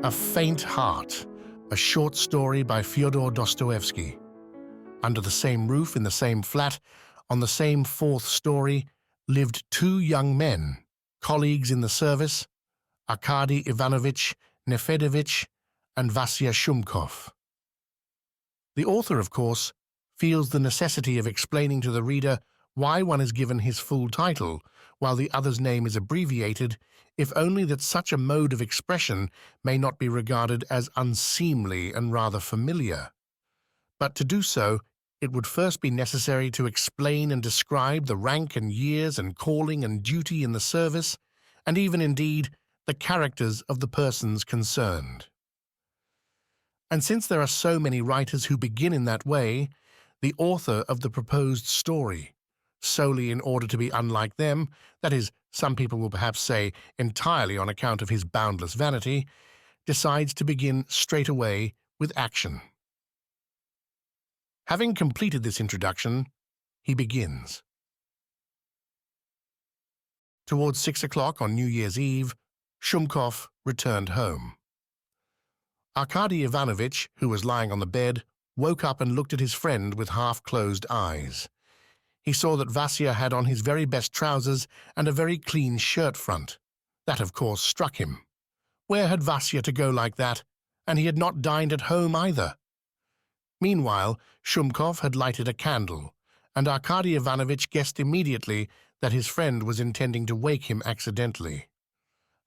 A Faint Heart, a short story by Fyodor Dostoevsky. Under the same roof, in the same flat, on the same fourth story, lived two young men, colleagues in the service, Arkady Ivanovich Nefedovich and Vasya Shumkov. The author, of course, feels the necessity of explaining to the reader why one is given his full title, while the other's name is abbreviated, if only that such a mode of expression may not be regarded as unseemly and rather familiar. But to do so, it would first be necessary to explain and describe the rank and years and calling and duty in the service, and even, indeed, the characters of the persons concerned. And since there are so many writers who begin in that way, the author of the proposed story, solely in order to be unlike them, that is, some people will perhaps say entirely on account of his boundless vanity, decides to begin straight away with action. Having completed this introduction, he begins. Towards 6 o'clock on New Year's Eve, Shumkov returned home. Arkady Ivanovich, who was lying on the bed, woke up and looked at his friend with half-closed eyes. He saw that Vasia had on his very best trousers and a very clean shirt front. That, of course, struck him. Where had Vasia to go like that? And he had not dined at home either. Meanwhile, Shumkov had lighted a candle, and Arkady Ivanovich guessed immediately that his friend was intending to wake him accidentally.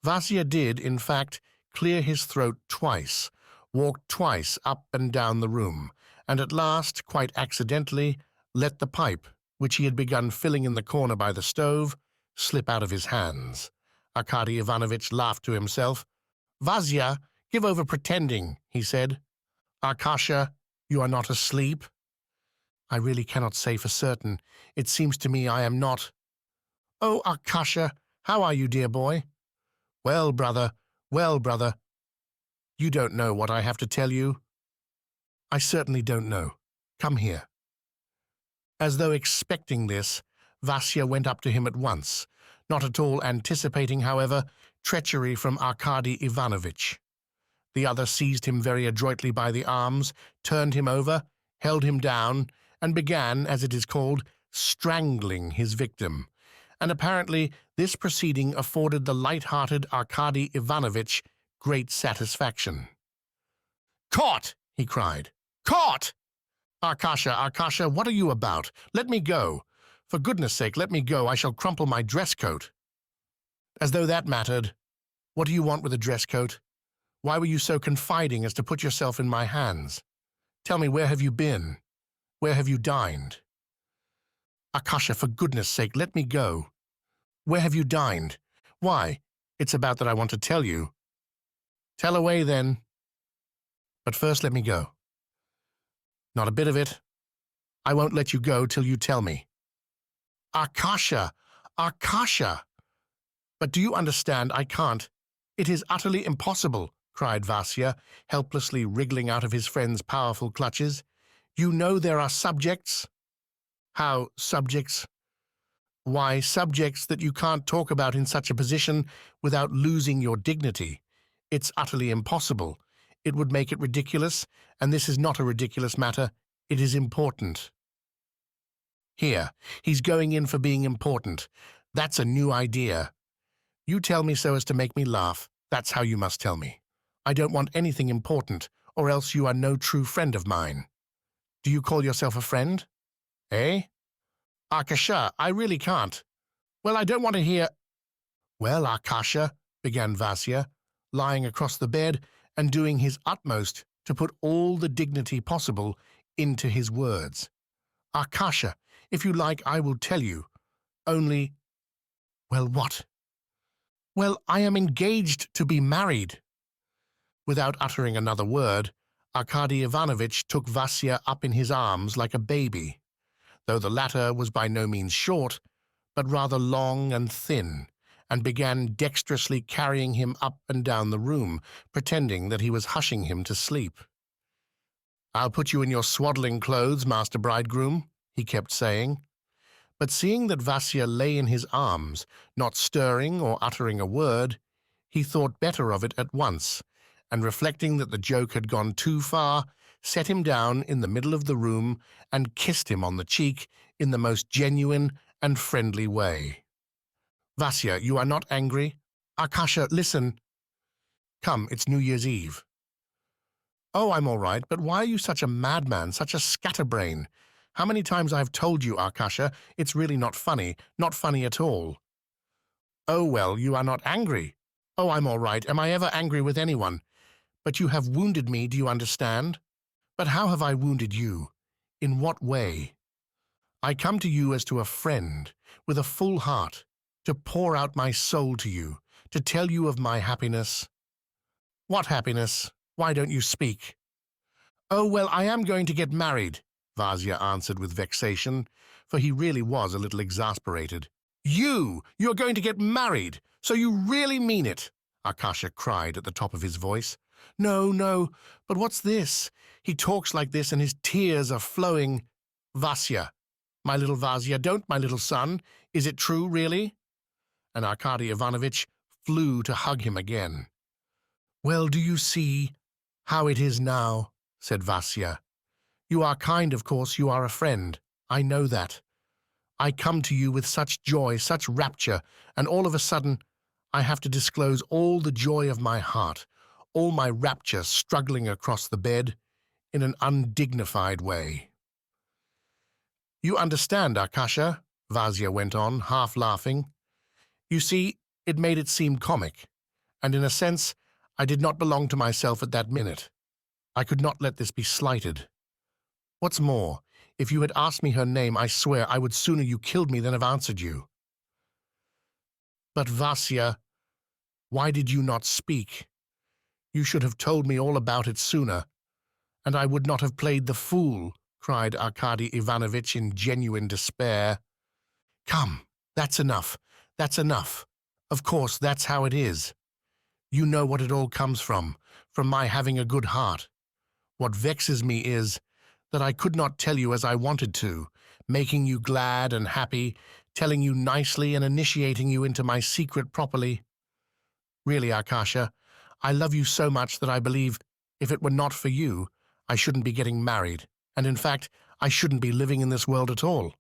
Vasia did, in fact, clear his throat twice, walked twice up and down the room, and at last, quite accidentally, let the pipe, which he had begun filling in the corner by the stove, slip out of his hands. Arkady Ivanovich laughed to himself. "Vasia, give over pretending," he said. "Arkasha, you are not asleep?" "I really cannot say for certain. It seems to me I am not." "Oh, Arkasha, how are you, dear boy?" Well, brother. You don't know what I have to tell you?" "I certainly don't know. Come here." As though expecting this, Vasia went up to him at once, not at all anticipating, however, treachery from Arkady Ivanovich. The other seized him very adroitly by the arms, turned him over, held him down, and began, as it is called, strangling his victim, and apparently this proceeding afforded the light-hearted Arkady Ivanovich great satisfaction. "Caught!" he cried. "Caught! Arkasha, what are you about? Let me go. For goodness sake, let me go. I shall crumple my dress coat." "As though that mattered. What do you want with a dress coat? Why were you so confiding as to put yourself in my hands? Tell me, where have you been? Where have you dined?" "Arkasha, for goodness sake, let me go." "Where have you dined?" "Why, it's about that I want to tell you." "Tell away, then." "But first let me go." "Not a bit of it. I won't let you go till you tell me." "Arkasha! But do you understand, I can't. It is utterly impossible," cried Vasia, helplessly wriggling out of his friend's powerful clutches. "You know there are subjects." "How subjects?" "Why, subjects that you can't talk about in such a position without losing your dignity. It's utterly impossible. It would make it ridiculous, and this is not a ridiculous matter. It is important." "Here, he's going in for being important. That's a new idea. You tell me so as to make me laugh. That's how you must tell me. I don't want anything important, or else you are no true friend of mine. Do you call yourself a friend? Eh? Arkasha, I really can't. Well, I don't want to hear—" "Well, Arkasha," began Vasia, lying across the bed and doing his utmost to put all the dignity possible into his words. "Arkasha, if you like, I will tell you. Only—" "Well, what?" "Well, I am engaged to be married." Without uttering another word, Arkady Ivanovich took Vasia up in his arms like a baby, though the latter was by no means short, but rather long and thin, and began dexterously carrying him up and down the room, pretending that he was hushing him to sleep. "I'll put you in your swaddling clothes, Master Bridegroom," he kept saying. But seeing that Vasia lay in his arms, not stirring or uttering a word, he thought better of it at once, and reflecting that the joke had gone too far, set him down in the middle of the room and kissed him on the cheek in the most genuine and friendly way. Vasia, you are not angry? Arkasha, listen. Come, it's New Year's Eve. Oh, I'm all right, but why are you such a madman, such a scatterbrain? How many times I've told you, Arkasha, it's really not funny at all. Oh, well, you are not angry. Oh, I'm all right. Am I ever angry with anyone? But you have wounded me, do you understand? But how have I wounded you? In what way? I come to you as to a friend, with a full heart, to pour out my soul to you, to tell you of my happiness. What happiness? Why don't you speak? Oh, well, I am going to get married, Vasia answered with vexation, for he really was a little exasperated. You're going to get married, so you really mean it, Arkasha cried at the top of his voice. No, but what's this? He talks like this and his tears are flowing. Vasia, my little Vasia, don't, my little son. Is it true, really? And Arkady Ivanovitch flew to hug him again. Well, do you see how it is now? Said Vasia. You are kind, of course, you are a friend. I know that. I come to you with such joy, such rapture, and all of a sudden I have to disclose all the joy of my heart, all my rapture struggling across the bed in an undignified way. You understand, Arkasha, Vasia went on, half laughing. You see, it made it seem comic, and in a sense, I did not belong to myself at that minute. I could not let this be slighted. What's more, if you had asked me her name, I swear I would sooner you killed me than have answered you. But Vasia, why did you not speak? You should have told me all about it sooner, and I would not have played the fool, cried Arkady Ivanovitch in genuine despair. Come, that's enough, that's enough. Of course, that's how it is. You know what it all comes from my having a good heart. What vexes me is that I could not tell you as I wanted to, making you glad and happy, telling you nicely and initiating you into my secret properly. Really, Arkasha, I love you so much that I believe if it were not for you, I shouldn't be getting married, and in fact, I shouldn't be living in this world at all.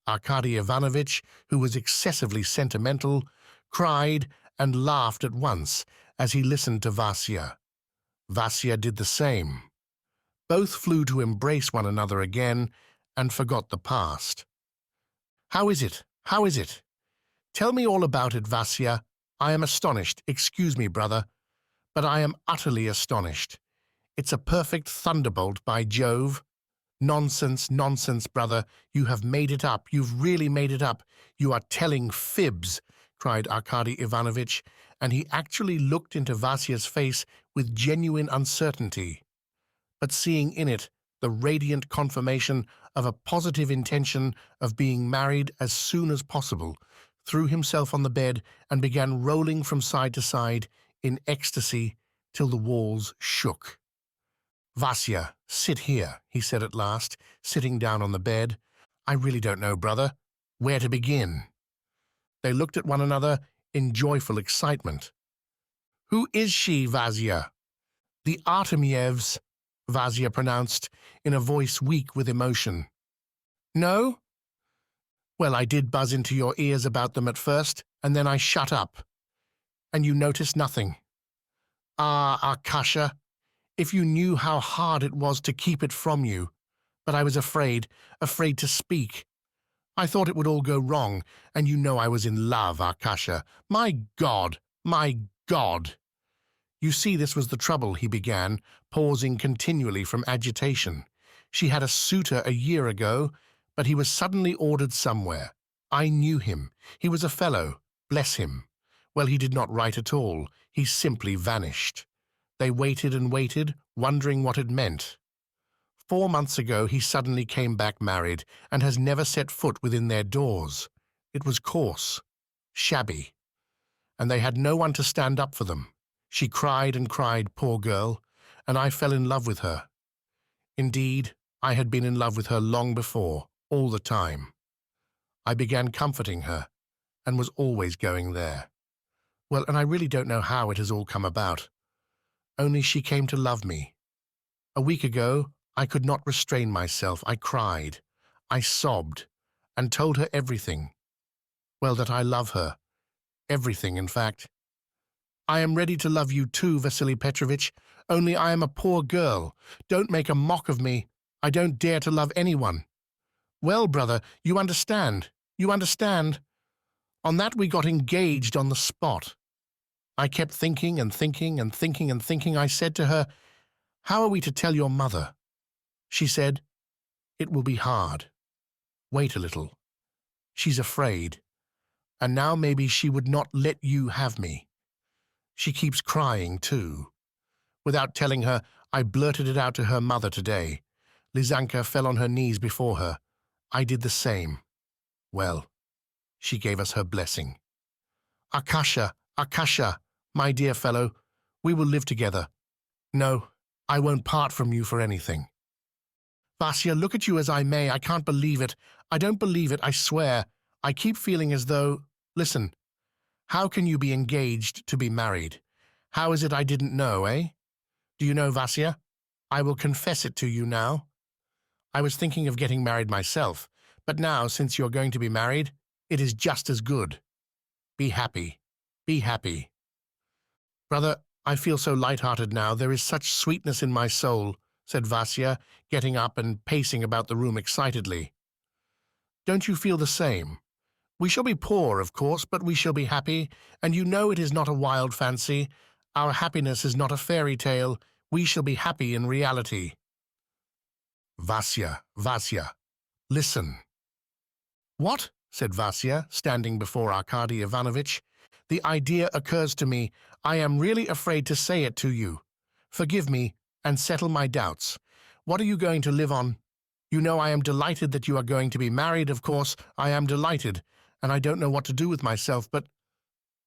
Arkady Ivanovitch, who was excessively sentimental, cried and laughed at once as he listened to Vasia. Vasia did the same. Both flew to embrace one another again and forgot the past. How is it? How is it? Tell me all about it, Vasia. I am astonished. Excuse me, brother, but I am utterly astonished. It's a perfect thunderbolt, by Jove. Nonsense, nonsense, brother. You have made it up. You've really made it up. You are telling fibs, cried Arkady Ivanovitch, and he actually looked into Vasia's face with genuine uncertainty, but seeing in it the radiant confirmation of a positive intention of being married as soon as possible, threw himself on the bed and began rolling from side to side in ecstasy till the walls shook. Vasia, sit here, he said at last, sitting down on the bed. I really don't know, brother, where to begin. They looked at one another in joyful excitement. Who is she, Vasia? The Artemyevs, Vasia pronounced in a voice weak with emotion. No? Well, I did buzz into your ears about them at first, and then I shut up. And you noticed nothing. Ah, Arkasha, if you knew how hard it was to keep it from you. But I was afraid to speak. I thought it would all go wrong, and you know I was in love, Arkasha. My God, my God! You see, this was the trouble, he began, pausing continually from agitation. She had a suitor a year ago, but he was suddenly ordered somewhere. I knew him. He was a fellow, bless him. Well, he did not write at all. He simply vanished. They waited and waited, wondering what it meant. 4 months ago he suddenly came back married and has never set foot within their doors. It was coarse, shabby, and they had no one to stand up for them. She cried and cried, poor girl, and I fell in love with her. Indeed, I had been in love with her long before, all the time. I began comforting her and was always going there. Well, and I really don't know how it has all come about. only she came to love me. A week ago, I could not restrain myself. I cried, I sobbed, and told her everything. Well, that I love her. Everything, in fact. I am ready to love you too, Vasily Petrovitch, only I am a poor girl. Don't make a mock of me. I don't dare to love anyone. Well, brother, you understand. You understand. On that we got engaged on the spot. I kept thinking and thinking and thinking and thinking. I said to her, "How are we to tell your mother?" She said, "It will be hard. Wait a little. She's afraid. And now maybe she would not let you have me. She keeps crying, too." Without telling her, I blurted it out to her mother today. Lizanka fell on her knees before her. I did the same. Well, she gave us her blessing. "Arkasha, Arkasha, my dear fellow, we will live together. No, I won't part from you for anything." "Vasia, look at you as I may, I can't believe it. I don't believe it, I swear. I keep feeling as though— Listen, how can you be engaged to be married? How is it I didn't know, eh? Do you know, Vasia? I will confess it to you now. I was thinking of getting married myself, but now, since you're going to be married, it is just as good. Be happy. Be happy." "Brother, I feel so light-hearted now. There is such sweetness in my soul," said Vasia, getting up and pacing about the room excitedly. "Don't you feel the same? We shall be poor, of course, but we shall be happy, and you know it is not a wild fancy. Our happiness is not a fairy tale. We shall be happy in reality." "Vasia, Vasia, listen." "What?" said Vasia, standing before Arkady Ivanovitch. "The idea occurs to me. I am really afraid to say it to you. Forgive me, and settle my doubts. What are you going to live on? You know I am delighted that you are going to be married, of course. I am delighted, and I don't know what to do with myself, but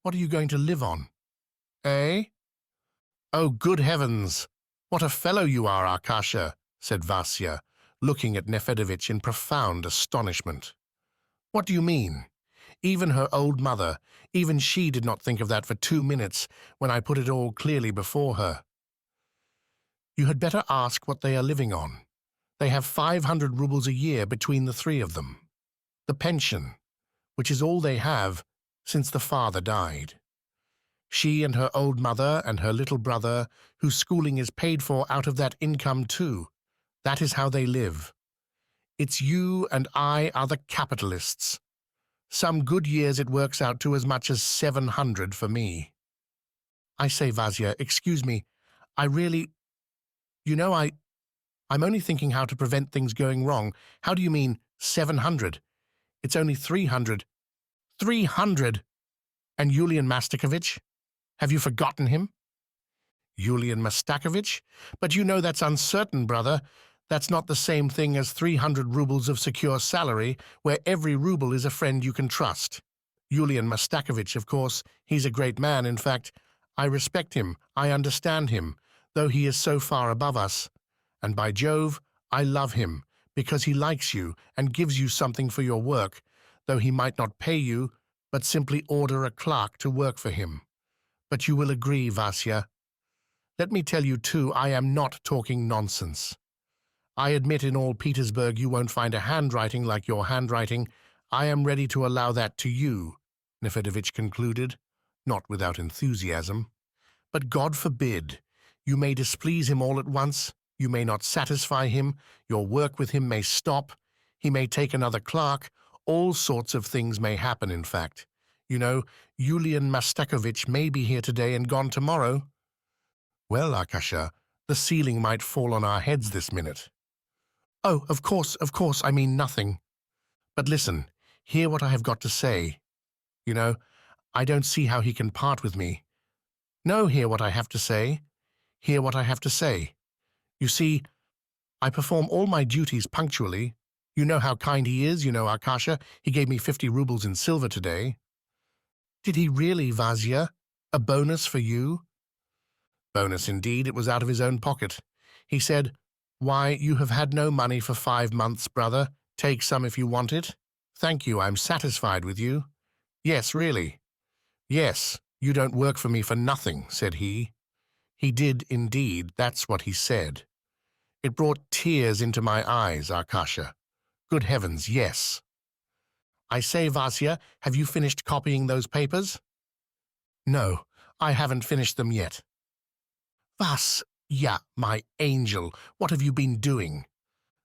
what are you going to live on? Eh?" "Oh, good heavens! What a fellow you are, Arkasha," said Vasia, looking at Nefedovitch in profound astonishment. "What do you mean? Even her old mother, even she did not think of that for 2 minutes when I put it all clearly before her." "You had better ask what they are living on. They have 500 rubles a year between the three of them. The pension, which is all they have since the father died. She and her old mother and her little brother, whose schooling is paid for out of that income too. That is how they live. It's you and I are the capitalists. Some good years it works out to as much as 700 for me." "I say, Vasia, excuse me. I really— You know, I'm only thinking how to prevent things going wrong. How do you mean 700? It's only 300. 300! And Yulian Mastakovich? Have you forgotten him?" "Yulian Mastakovich? But you know that's uncertain, brother. That's not the same thing as 300 rubles of secure salary, where every ruble is a friend you can trust. Yulian Mastakovich, of course, he's a great man. In fact, I respect him, I understand him, though he is so far above us. And by Jove, I love him, because he likes you and gives you something for your work, though he might not pay you, but simply order a clerk to work for him. But you will agree, Vasia. Let me tell you, too, I am not talking nonsense. I admit in all Petersburg you won't find a handwriting like your handwriting. I am ready to allow that to you," Nefedovitch concluded, not without enthusiasm. "But God forbid. You may displease him all at once. You may not satisfy him. Your work with him may stop. He may take another clerk. All sorts of things may happen, in fact. You know, Yulian Mastakovich may be here today and gone tomorrow. Well, Arkasha, the ceiling might fall on our heads this minute." "Oh, of course, I mean nothing. But listen, hear what I have got to say. You know, I don't see how he can part with me. No, hear what I have to say. Hear what I have to say. You see, I perform all my duties punctually. You know how kind he is, you know, Arkasha. He gave me 50 rubles in silver today." "Did he really, Vasia? A bonus for you?" "Bonus indeed. It was out of his own pocket. He said, 'Why, you have had no money for 5 months, brother. Take some if you want it. Thank you, I'm satisfied with you. Yes, really. Yes, you don't work for me for nothing,' said he. He did indeed, that's what he said. It brought tears into my eyes, Arkasha. Good heavens, yes. I say, Vasia, have you finished copying those papers? No, I haven't finished them yet. Vasya, my angel, what have you been doing?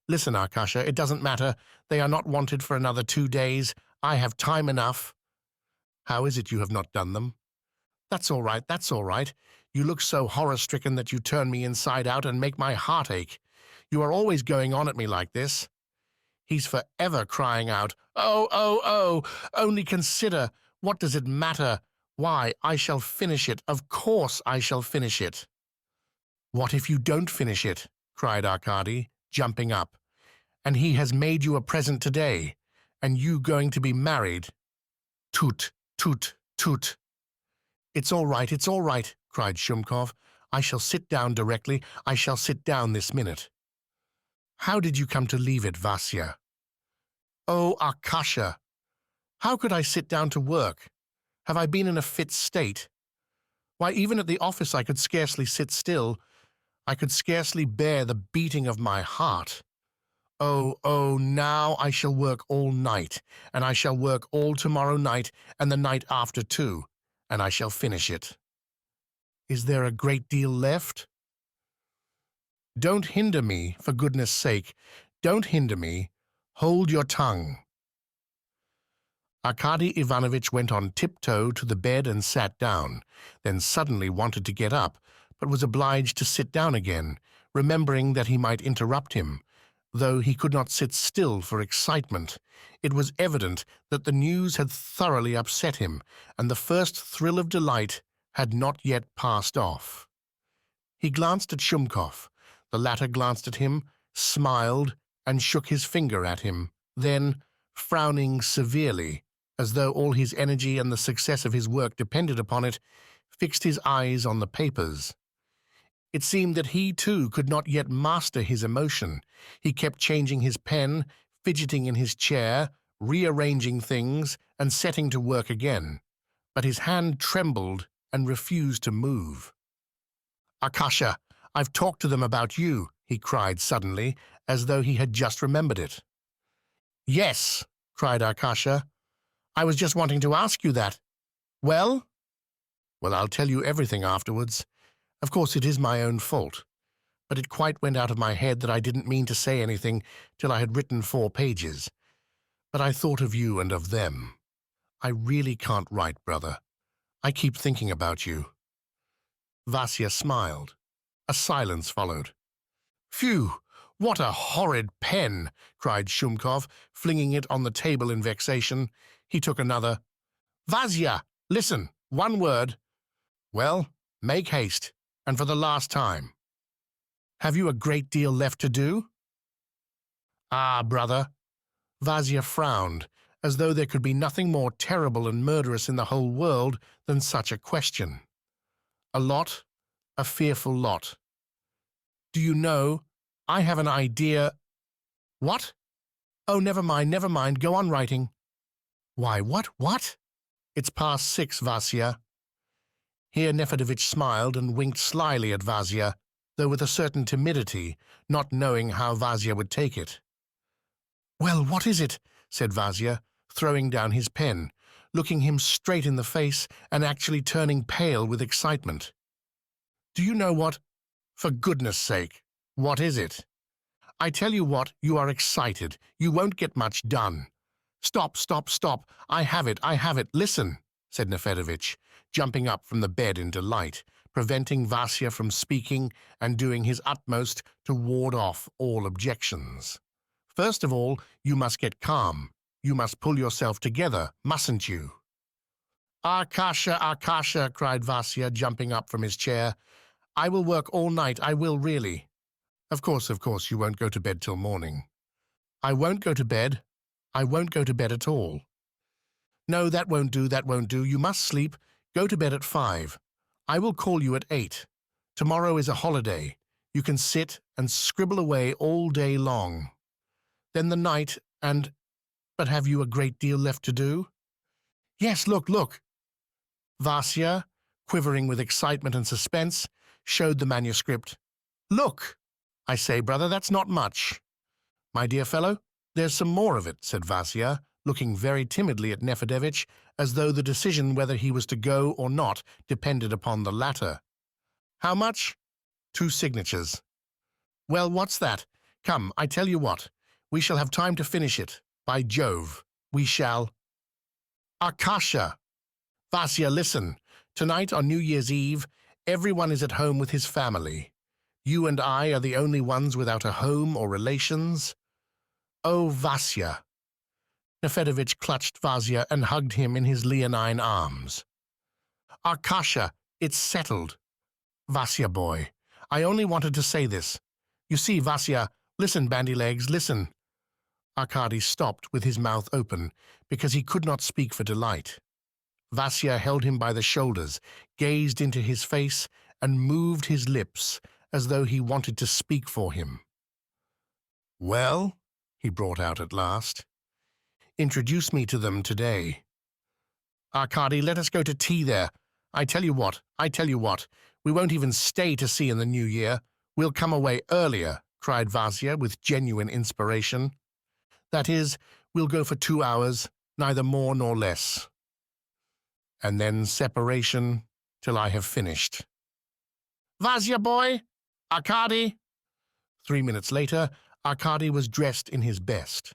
Listen, Arkasha, it doesn't matter. They are not wanted for another 2 days. I have time enough. How is it you have not done them? That's all right, that's all right. You look so horror-stricken that you turn me inside out and make my heart ache. You are always going on at me like this. He's forever crying out, "Oh, oh, oh, only consider, what does it matter? Why, I shall finish it, of course I shall finish it." What if you don't finish it? Cried Arkady, jumping up. And he has made you a present today, and you going to be married. Toot, toot, toot. It's all right, cried Shumkov. I shall sit down directly, I shall sit down this minute. How did you come to leave it, Vasia? Oh, Arkasha, how could I sit down to work? Have I been in a fit state? Why, even at the office I could scarcely sit still. I could scarcely bear the beating of my heart. Oh, now I shall work all night, and I shall work all tomorrow night, and the night after too, and I shall finish it. Is there a great deal left? Don't hinder me, for goodness sake. Don't hinder me. Hold your tongue. Arkady Ivanovitch went on tiptoe to the bed and sat down, then suddenly wanted to get up, but was obliged to sit down again, remembering that he might interrupt him. Though he could not sit still for excitement, it was evident that the news had thoroughly upset him, and the first thrill of delight had not yet passed off. He glanced at Shumkov. The latter glanced at him, smiled, and shook his finger at him. Then, frowning severely, as though all his energy and the success of his work depended upon it, fixed his eyes on the papers. It seemed that he, too, could not yet master his emotion. He kept changing his pen, fidgeting in his chair, rearranging things, and setting to work again. But his hand trembled and refused to move. Arkasha, I've talked to them about you, he cried suddenly, as though he had just remembered it. Yes, cried Arkasha. I was just wanting to ask you that. Well? Well, I'll tell you everything afterwards. Of course, it is my own fault, but it quite went out of my head that I didn't mean to say anything till I had written 4 pages. But I thought of you and of them. I really can't write, brother. I keep thinking about you. Vasia smiled. A silence followed. Phew! What a horrid pen! Cried Shumkov, flinging it on the table in vexation. He took another. Vasia, listen, 1 word. Well, make haste, and for the last time. Have you a great deal left to do? Ah, brother. Vasia frowned, as though there could be nothing more terrible and murderous in the whole world than such a question. A lot, a fearful lot. Do you know, I have an idea. What? Oh, never mind, go on writing. Why, what? It's past 6, Vasia. Here Nefertovitch smiled and winked slyly at Vasia, though with a certain timidity, not knowing how Vasia would take it. Well, what is it? Said Vasia, throwing down his pen, looking him straight in the face and actually turning pale with excitement. Do you know what? For goodness sake, what is it? I tell you what, you are excited. You won't get much done. Stop. I have it. Listen, said Nefertovitch, jumping up from the bed in delight, preventing Vasia from speaking and doing his utmost to ward off all objections. First of all, you must get calm. You must pull yourself together, mustn't you? Arkasha, cried Vasia, jumping up from his chair. I will work all night, I will really. Of course, you won't go to bed till morning. I won't go to bed. I won't go to bed at all. No, that won't do. You must sleep. Go to bed at 5. I will call you at 8. Tomorrow is a holiday. You can sit and scribble away all day long. Then the night and... But have you a great deal left to do? Yes, look. Vasia, quivering with excitement and suspense, showed the manuscript. "Look! I say, brother, that's not much." "My dear fellow, there's some more of it," said Vasia, looking very timidly at Neferevich, as though the decision whether he was to go or not depended upon the latter. "How much?" "2 signatures." "Well, what's that? Come, I tell you what. We shall have time to finish it. By Jove, we shall." "Arkasha!" "Vasia, listen. Tonight, on New Year's Eve, everyone is at home with his family. You and I are the only ones without a home or relations. Oh, Vasia!" Neferevich clutched Vasia and hugged him in his leonine arms. "Arkasha, it's settled. Vasia, boy, I only wanted to say this. You see, Vasia, listen, bandy-legs, listen." Arkady stopped with his mouth open because he could not speak for delight. Vasia held him by the shoulders, gazed into his face, and moved his lips as though he wanted to speak for him. "Well," he brought out at last, "introduce me to them today." "Arkady, let us go to tea there. I tell you what, we won't even stay to see in the new year. We'll come away earlier," cried Vasia with genuine inspiration. "That is, we'll go for 2 hours, neither more nor less. And then separation till I have finished." "Vasia, boy! Arkady!" 3 minutes later, Arkady was dressed in his best.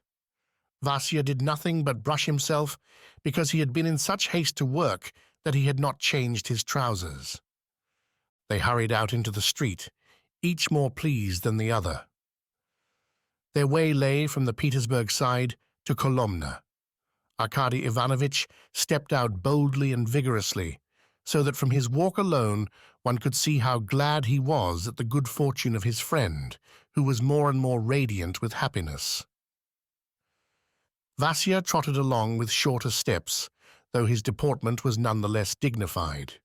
Vasia did nothing but brush himself because he had been in such haste to work that he had not changed his trousers. They hurried out into the street, each more pleased than the other. Their way lay from the Petersburg side to Kolomna. Arkady Ivanovich stepped out boldly and vigorously, so that from his walk alone one could see how glad he was at the good fortune of his friend, who was more and more radiant with happiness. Vasia trotted along with shorter steps, though his deportment was none the less dignified.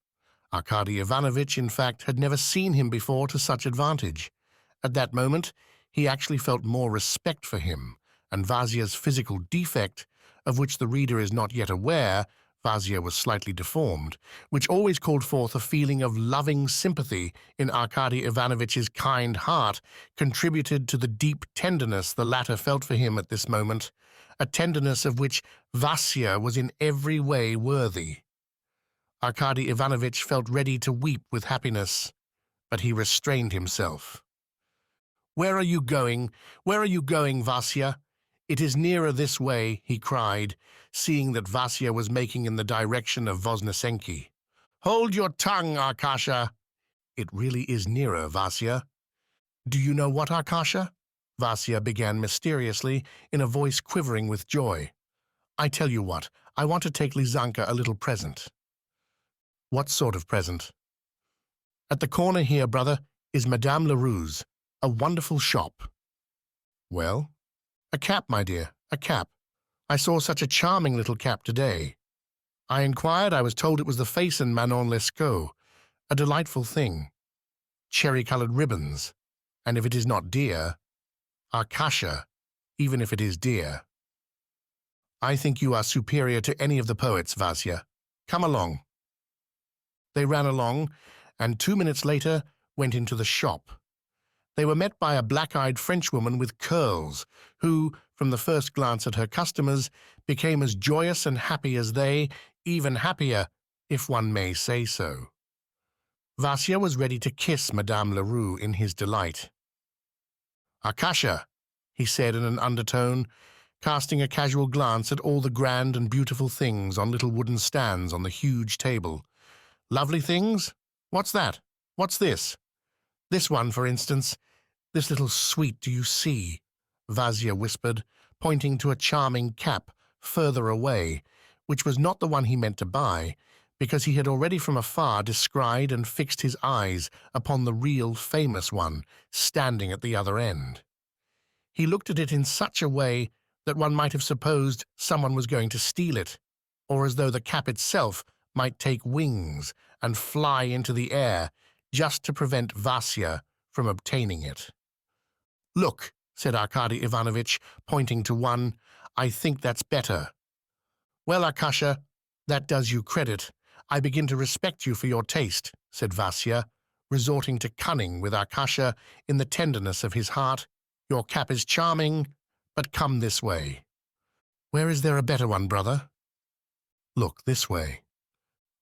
Arkady Ivanovich, in fact, had never seen him before to such advantage. At that moment, he actually felt more respect for him, and Vasia's physical defect, of which the reader is not yet aware, Vasia was slightly deformed, which always called forth a feeling of loving sympathy in Arkady Ivanovich's kind heart, contributed to the deep tenderness the latter felt for him at this moment, a tenderness of which Vasia was in every way worthy. Arkady Ivanovich felt ready to weep with happiness, but he restrained himself. "Where are you going? Where are you going, Vasia? It is nearer this way," he cried, seeing that Vasia was making in the direction of Voznesenky. "Hold your tongue, Arkasha." "It really is nearer, Vasia." "Do you know what, Arkasha?" Vasia began mysteriously, in a voice quivering with joy. "I tell you what, I want to take Lizanka a little present." "What sort of present?" "At the corner here, brother, is Madame Leroux's, a wonderful shop." "Well?" "A cap, my dear, a cap. I saw such a charming little cap today. I inquired, I was told it was the Faison Manon Lescaut, a delightful thing. Cherry-colored ribbons, and if it is not dear, Arkasha, even if it is dear." "I think you are superior to any of the poets, Vasia. Come along." They ran along, and 2 minutes later went into the shop. They were met by a black-eyed Frenchwoman with curls, who, from the first glance at her customers, became as joyous and happy as they, even happier, if one may say so. Vasia was ready to kiss Madame Leroux in his delight. "Arkasha," he said in an undertone, casting a casual glance at all the grand and beautiful things on little wooden stands on the huge table. "Lovely things? What's that? What's this? This one, for instance. This little sweet, do you see?" Vasia whispered, pointing to a charming cap further away, which was not the one he meant to buy, because he had already from afar descried and fixed his eyes upon the real famous one standing at the other end. He looked at it in such a way that one might have supposed someone was going to steal it, or as though the cap itself might take wings and fly into the air just to prevent Vasia from obtaining it. "Look," said Arkady Ivanovich, pointing to one, "I think that's better." "Well, Arkasha, that does you credit. I begin to respect you for your taste," said Vasia, resorting to cunning with Arkasha in the tenderness of his heart. Your cap is charming, but come this way. Where is there a better one, brother? Look, this way.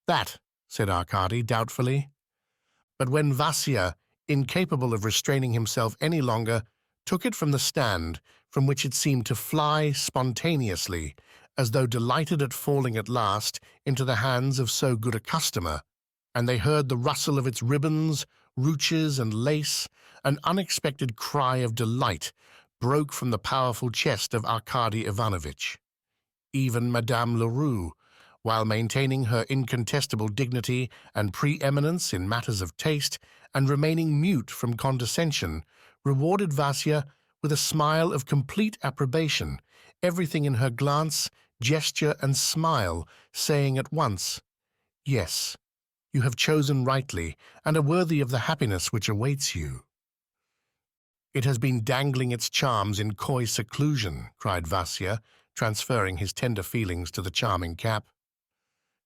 That, said Arkady doubtfully. But when Vasia, incapable of restraining himself any longer, took it from the stand, from which it seemed to fly spontaneously, as though delighted at falling at last into the hands of so good a customer, and they heard the rustle of its ribbons, ruches, and lace, an unexpected cry of delight broke from the powerful chest of Arkady Ivanovitch. Even Madame Leroux, while maintaining her incontestable dignity and preeminence in matters of taste and remaining mute from condescension, rewarded Vasia with a smile of complete approbation, everything in her glance, gesture, and smile saying at once, "Yes, you have chosen rightly and are worthy of the happiness which awaits you." "It has been dangling its charms in coy seclusion," cried Vasia, transferring his tender feelings to the charming cap.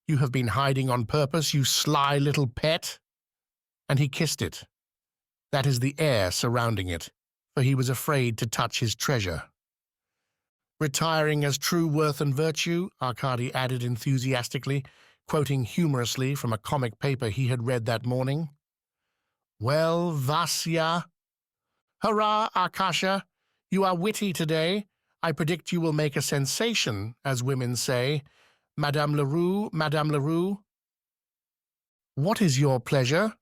"You have been hiding on purpose, you sly little pet." And he kissed it. That is the air surrounding it, for he was afraid to touch his treasure. "Retiring as true worth and virtue," Arkady added enthusiastically, quoting humorously from a comic paper he had read that morning. "Well, Vasia." "Hurrah, Arkasha! You are witty today. I predict you will make a sensation, as women say. Madame Leroux, Madame Leroux." "What is your pleasure?"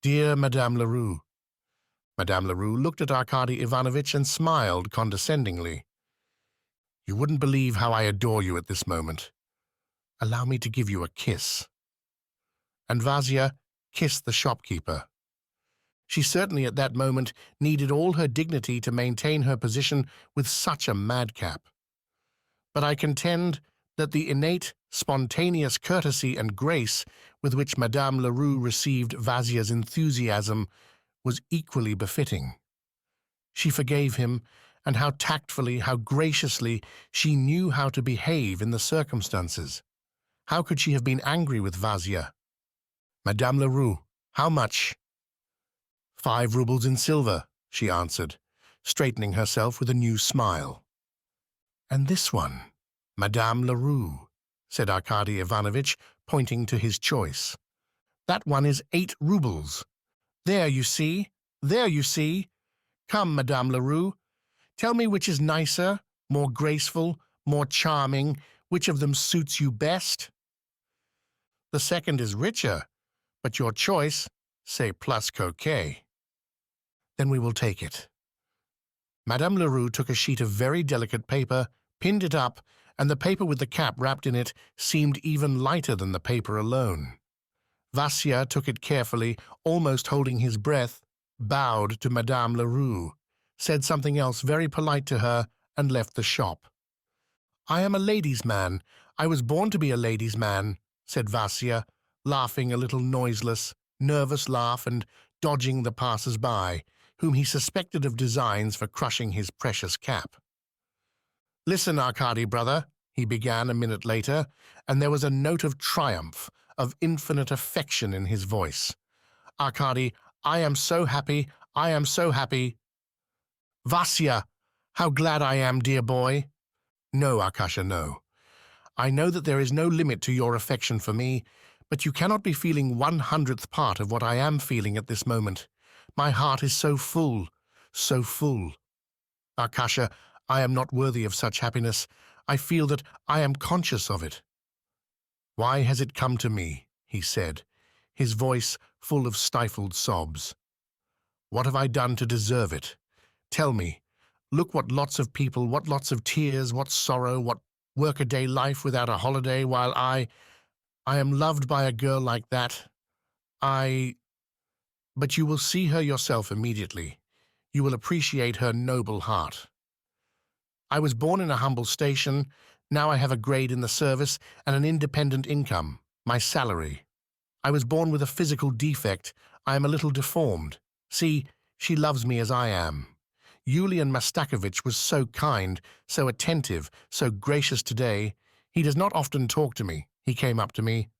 "Dear Madame Leroux." Madame Leroux looked at Arkady Ivanovitch and smiled condescendingly. "You wouldn't believe how I adore you at this moment. Allow me to give you a kiss." And Vasia kissed the shopkeeper. She certainly at that moment needed all her dignity to maintain her position with such a madcap. But I contend that the innate, spontaneous courtesy and grace with which Madame Leroux received Vasia's enthusiasm was equally befitting. She forgave him, and how tactfully, how graciously she knew how to behave in the circumstances. How could she have been angry with Vasia? "Madame Leroux, how much?" 5 rubles in silver," she answered, straightening herself with a new smile. "And this one, Madame Leroux," said Arkady Ivanovitch, pointing to his choice. "That one is 8 rubles. There you see, there you see. Come, Madame Leroux, tell me which is nicer, more graceful, more charming, which of them suits you best?" "The second is richer, but your choice, c'est plus coquet." "Then we will take it." Madame Leroux took a sheet of very delicate paper, pinned it up, and the paper with the cap wrapped in it seemed even lighter than the paper alone. Vasia took it carefully, almost holding his breath, bowed to Madame Leroux, said something else very polite to her, and left the shop. "I am a lady's man. I was born to be a lady's man," said Vasia, laughing a little noiseless, nervous laugh and dodging the passers-by, whom he suspected of designs for crushing his precious cap. "Listen, Arkady, brother," he began a minute later, and there was a note of triumph, of infinite affection in his voice. "Arkady, I am so happy, I am so happy." "Vasia, how glad I am, dear boy." "No, Arkasha, no. I know that there is no limit to your affection for me, but you cannot be feeling 1/100th part of what I am feeling at this moment. My heart is so full, so full. Arkasha, I am not worthy of such happiness. I feel that I am conscious of it." "Why has it come to me?" he said, his voice full of stifled sobs. "What have I done to deserve it? Tell me. Look what lots of people, what lots of tears, what sorrow, what workaday life without a holiday, while I am loved by a girl like that. But you will see her yourself immediately. You will appreciate her noble heart. I was born in a humble station. Now I have a grade in the service and an independent income, my salary. I was born with a physical defect. I am a little deformed. See, she loves me as I am. Yulian Mastakovich was so kind, so attentive, so gracious today. He does not often talk to me. He came up to me.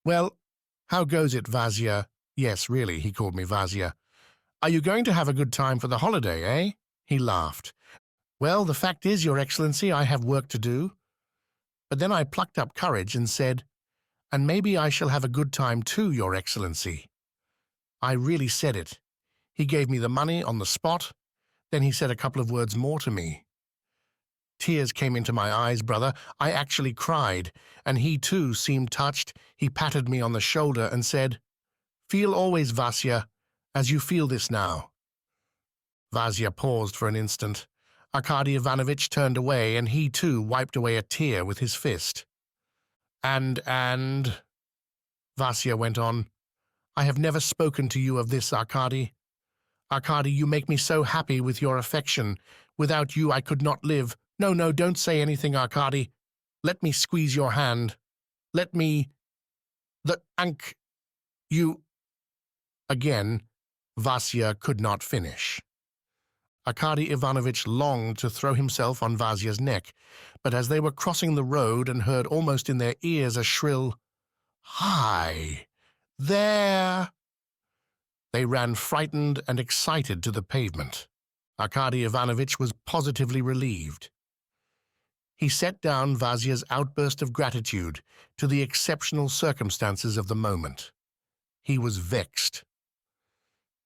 "Well, how goes it, Vasia?" Yes, really, he called me Vasia. Are you going to have a good time for the holiday, eh? He laughed. Well, the fact is, Your Excellency, I have work to do. But then I plucked up courage and said, and maybe I shall have a good time too, Your Excellency. I really said it. He gave me the money on the spot. Then he said a couple of words more to me. Tears came into my eyes, brother. I actually cried, and he too seemed touched. He patted me on the shoulder and said, Feel always, Vasya, as you feel this now. Vasia paused for an instant. Arkady Ivanovich turned away, and he too wiped away a tear with his fist. And, Vasia went on, I have never spoken to you of this, Arkady. Arkady, you make me so happy with your affection. Without you I could not live. No, don't say anything, Arkady. Let me squeeze your hand. Let me... You... Again, Vasia could not finish. Arkady Ivanovich longed to throw himself on Vasia's neck, but as they were crossing the road and heard almost in their ears a shrill, Hi! There! They ran frightened and excited to the pavement. Arkady Ivanovich was positively relieved. He set down Vasia's outburst of gratitude to the exceptional circumstances of the moment. He was vexed.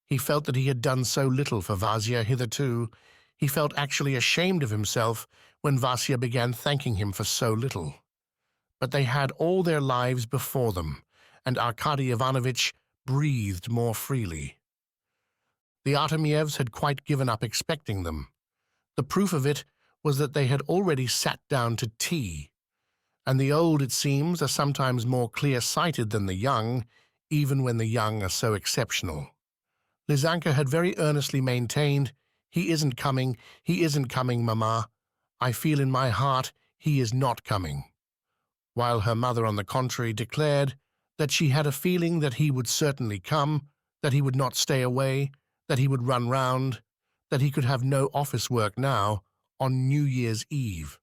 He felt that he had done so little for Vasia hitherto. He felt actually ashamed of himself when Vasia began thanking him for so little. But they had all their lives before them, and Arkady Ivanovich breathed more freely. The Artemievs had quite given up expecting them. The proof of it was that they had already sat down to tea, and the old, it seems, are sometimes more clear-sighted than the young, even when the young are so exceptional. Lizanka had very earnestly maintained, He isn't coming, Mamma. I feel in my heart he is not coming. While her mother, on the contrary, declared that she had a feeling that he would certainly come, that he would not stay away, that he would run round, that he could have no office work now, on New Year's Eve.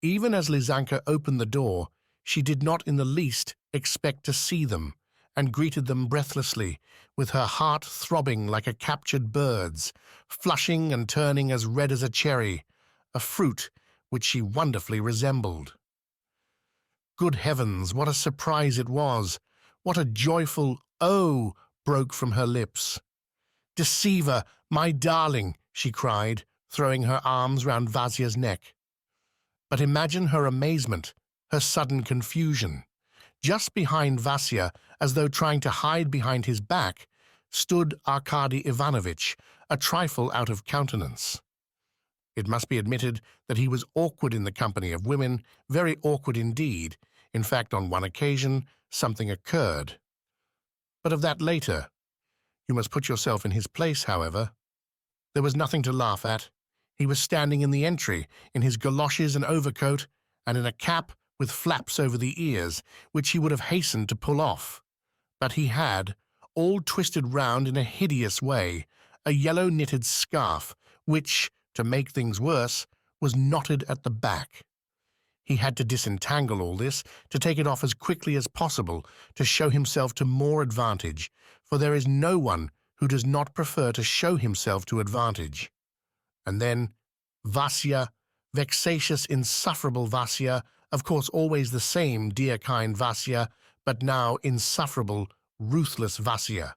Even as Lizanka opened the door, she did not in the least expect to see them, and greeted them breathlessly, with her heart throbbing like a captured bird's, flushing and turning as red as a cherry, a fruit which she wonderfully resembled. Good heavens, what a surprise it was! What a joyful "oh" broke from her lips. "Deceiver, my darling!" she cried, throwing her arms round Vasia's neck. But imagine her amazement, her sudden confusion. Just behind Vasia, as though trying to hide behind his back, stood Arkady Ivanovich, a trifle out of countenance. It must be admitted that he was awkward in the company of women, very awkward indeed. In fact, on one occasion, something occurred. But of that later. You must put yourself in his place, however. There was nothing to laugh at. He was standing in the entry, in his goloshes and overcoat, and in a cap with flaps over the ears, which he would have hastened to pull off. But he had, all twisted round in a hideous way, a yellow knitted scarf, which, to make things worse, was knotted at the back. He had to disentangle all this, to take it off as quickly as possible, to show himself to more advantage, for there is no one who does not prefer to show himself to advantage. And then, Vasia, vexatious, insufferable Vasia, of course always the same dear kind Vasia, but now insufferable, ruthless Vasia.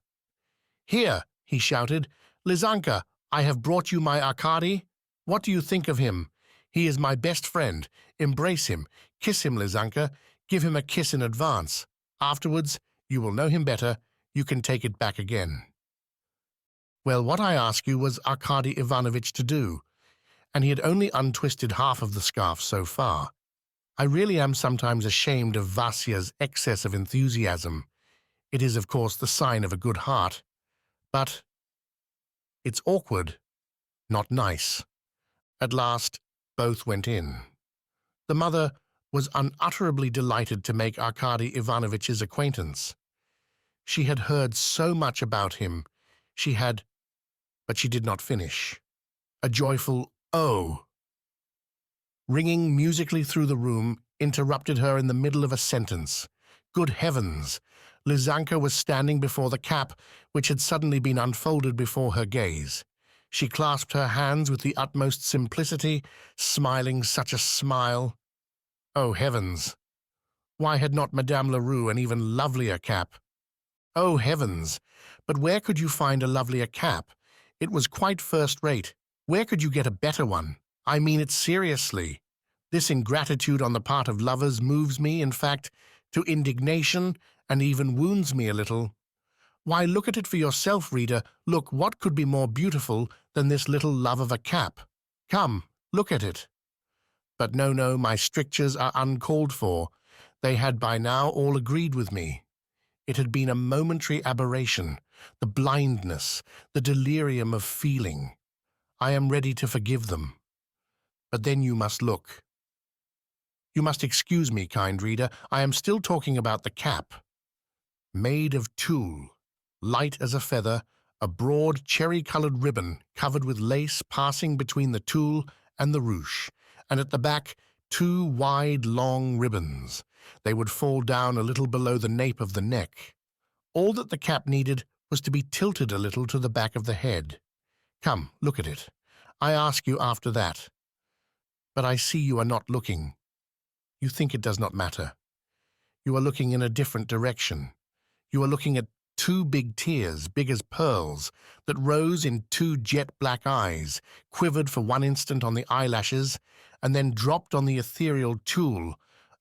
"Here," he shouted, "Lizanka, I have brought you my Arkady. What do you think of him? He is my best friend. Embrace him. Kiss him, Lizanka. Give him a kiss in advance. Afterwards, you will know him better. You can take it back again." Well, what I ask you was Arkady Ivanovich to do, and he had only untwisted half of the scarf so far. I really am sometimes ashamed of Vasia's excess of enthusiasm. It is, of course, the sign of a good heart. But it's awkward, not nice. At last, both went in. The mother was unutterably delighted to make Arkady Ivanovich's acquaintance. She had heard so much about him. But she did not finish. A joyful "oh" ringing musically through the room interrupted her in the middle of a sentence. Good heavens! Lizanka was standing before the cap, which had suddenly been unfolded before her gaze. She clasped her hands with the utmost simplicity, smiling such a smile. Oh, heavens! Why had not Madame Leroux an even lovelier cap? Oh, heavens! But where could you find a lovelier cap? It was quite first-rate. Where could you get a better one? I mean it seriously. This ingratitude on the part of lovers moves me, in fact, to indignation and even wounds me a little. Why, look at it for yourself, reader. Look, what could be more beautiful than this little love of a cap? Come, look at it. But no, my strictures are uncalled for. They had by now all agreed with me. It had been a momentary aberration, the blindness, the delirium of feeling. I am ready to forgive them. But then you must look. You must excuse me, kind reader, I am still talking about the cap. Made of tulle, light as a feather, a broad cherry-colored ribbon covered with lace passing between the tulle and the ruche, and at the back 2 wide, long ribbons. They would fall down a little below the nape of the neck. All that the cap needed was to be tilted a little to the back of the head. Come, look at it. I ask you after that. But I see you are not looking. You think it does not matter. You are looking in a different direction. You are looking at 2 big tears, big as pearls, that rose in 2 jet-black eyes, quivered for 1 instant on the eyelashes, and then dropped on the ethereal tulle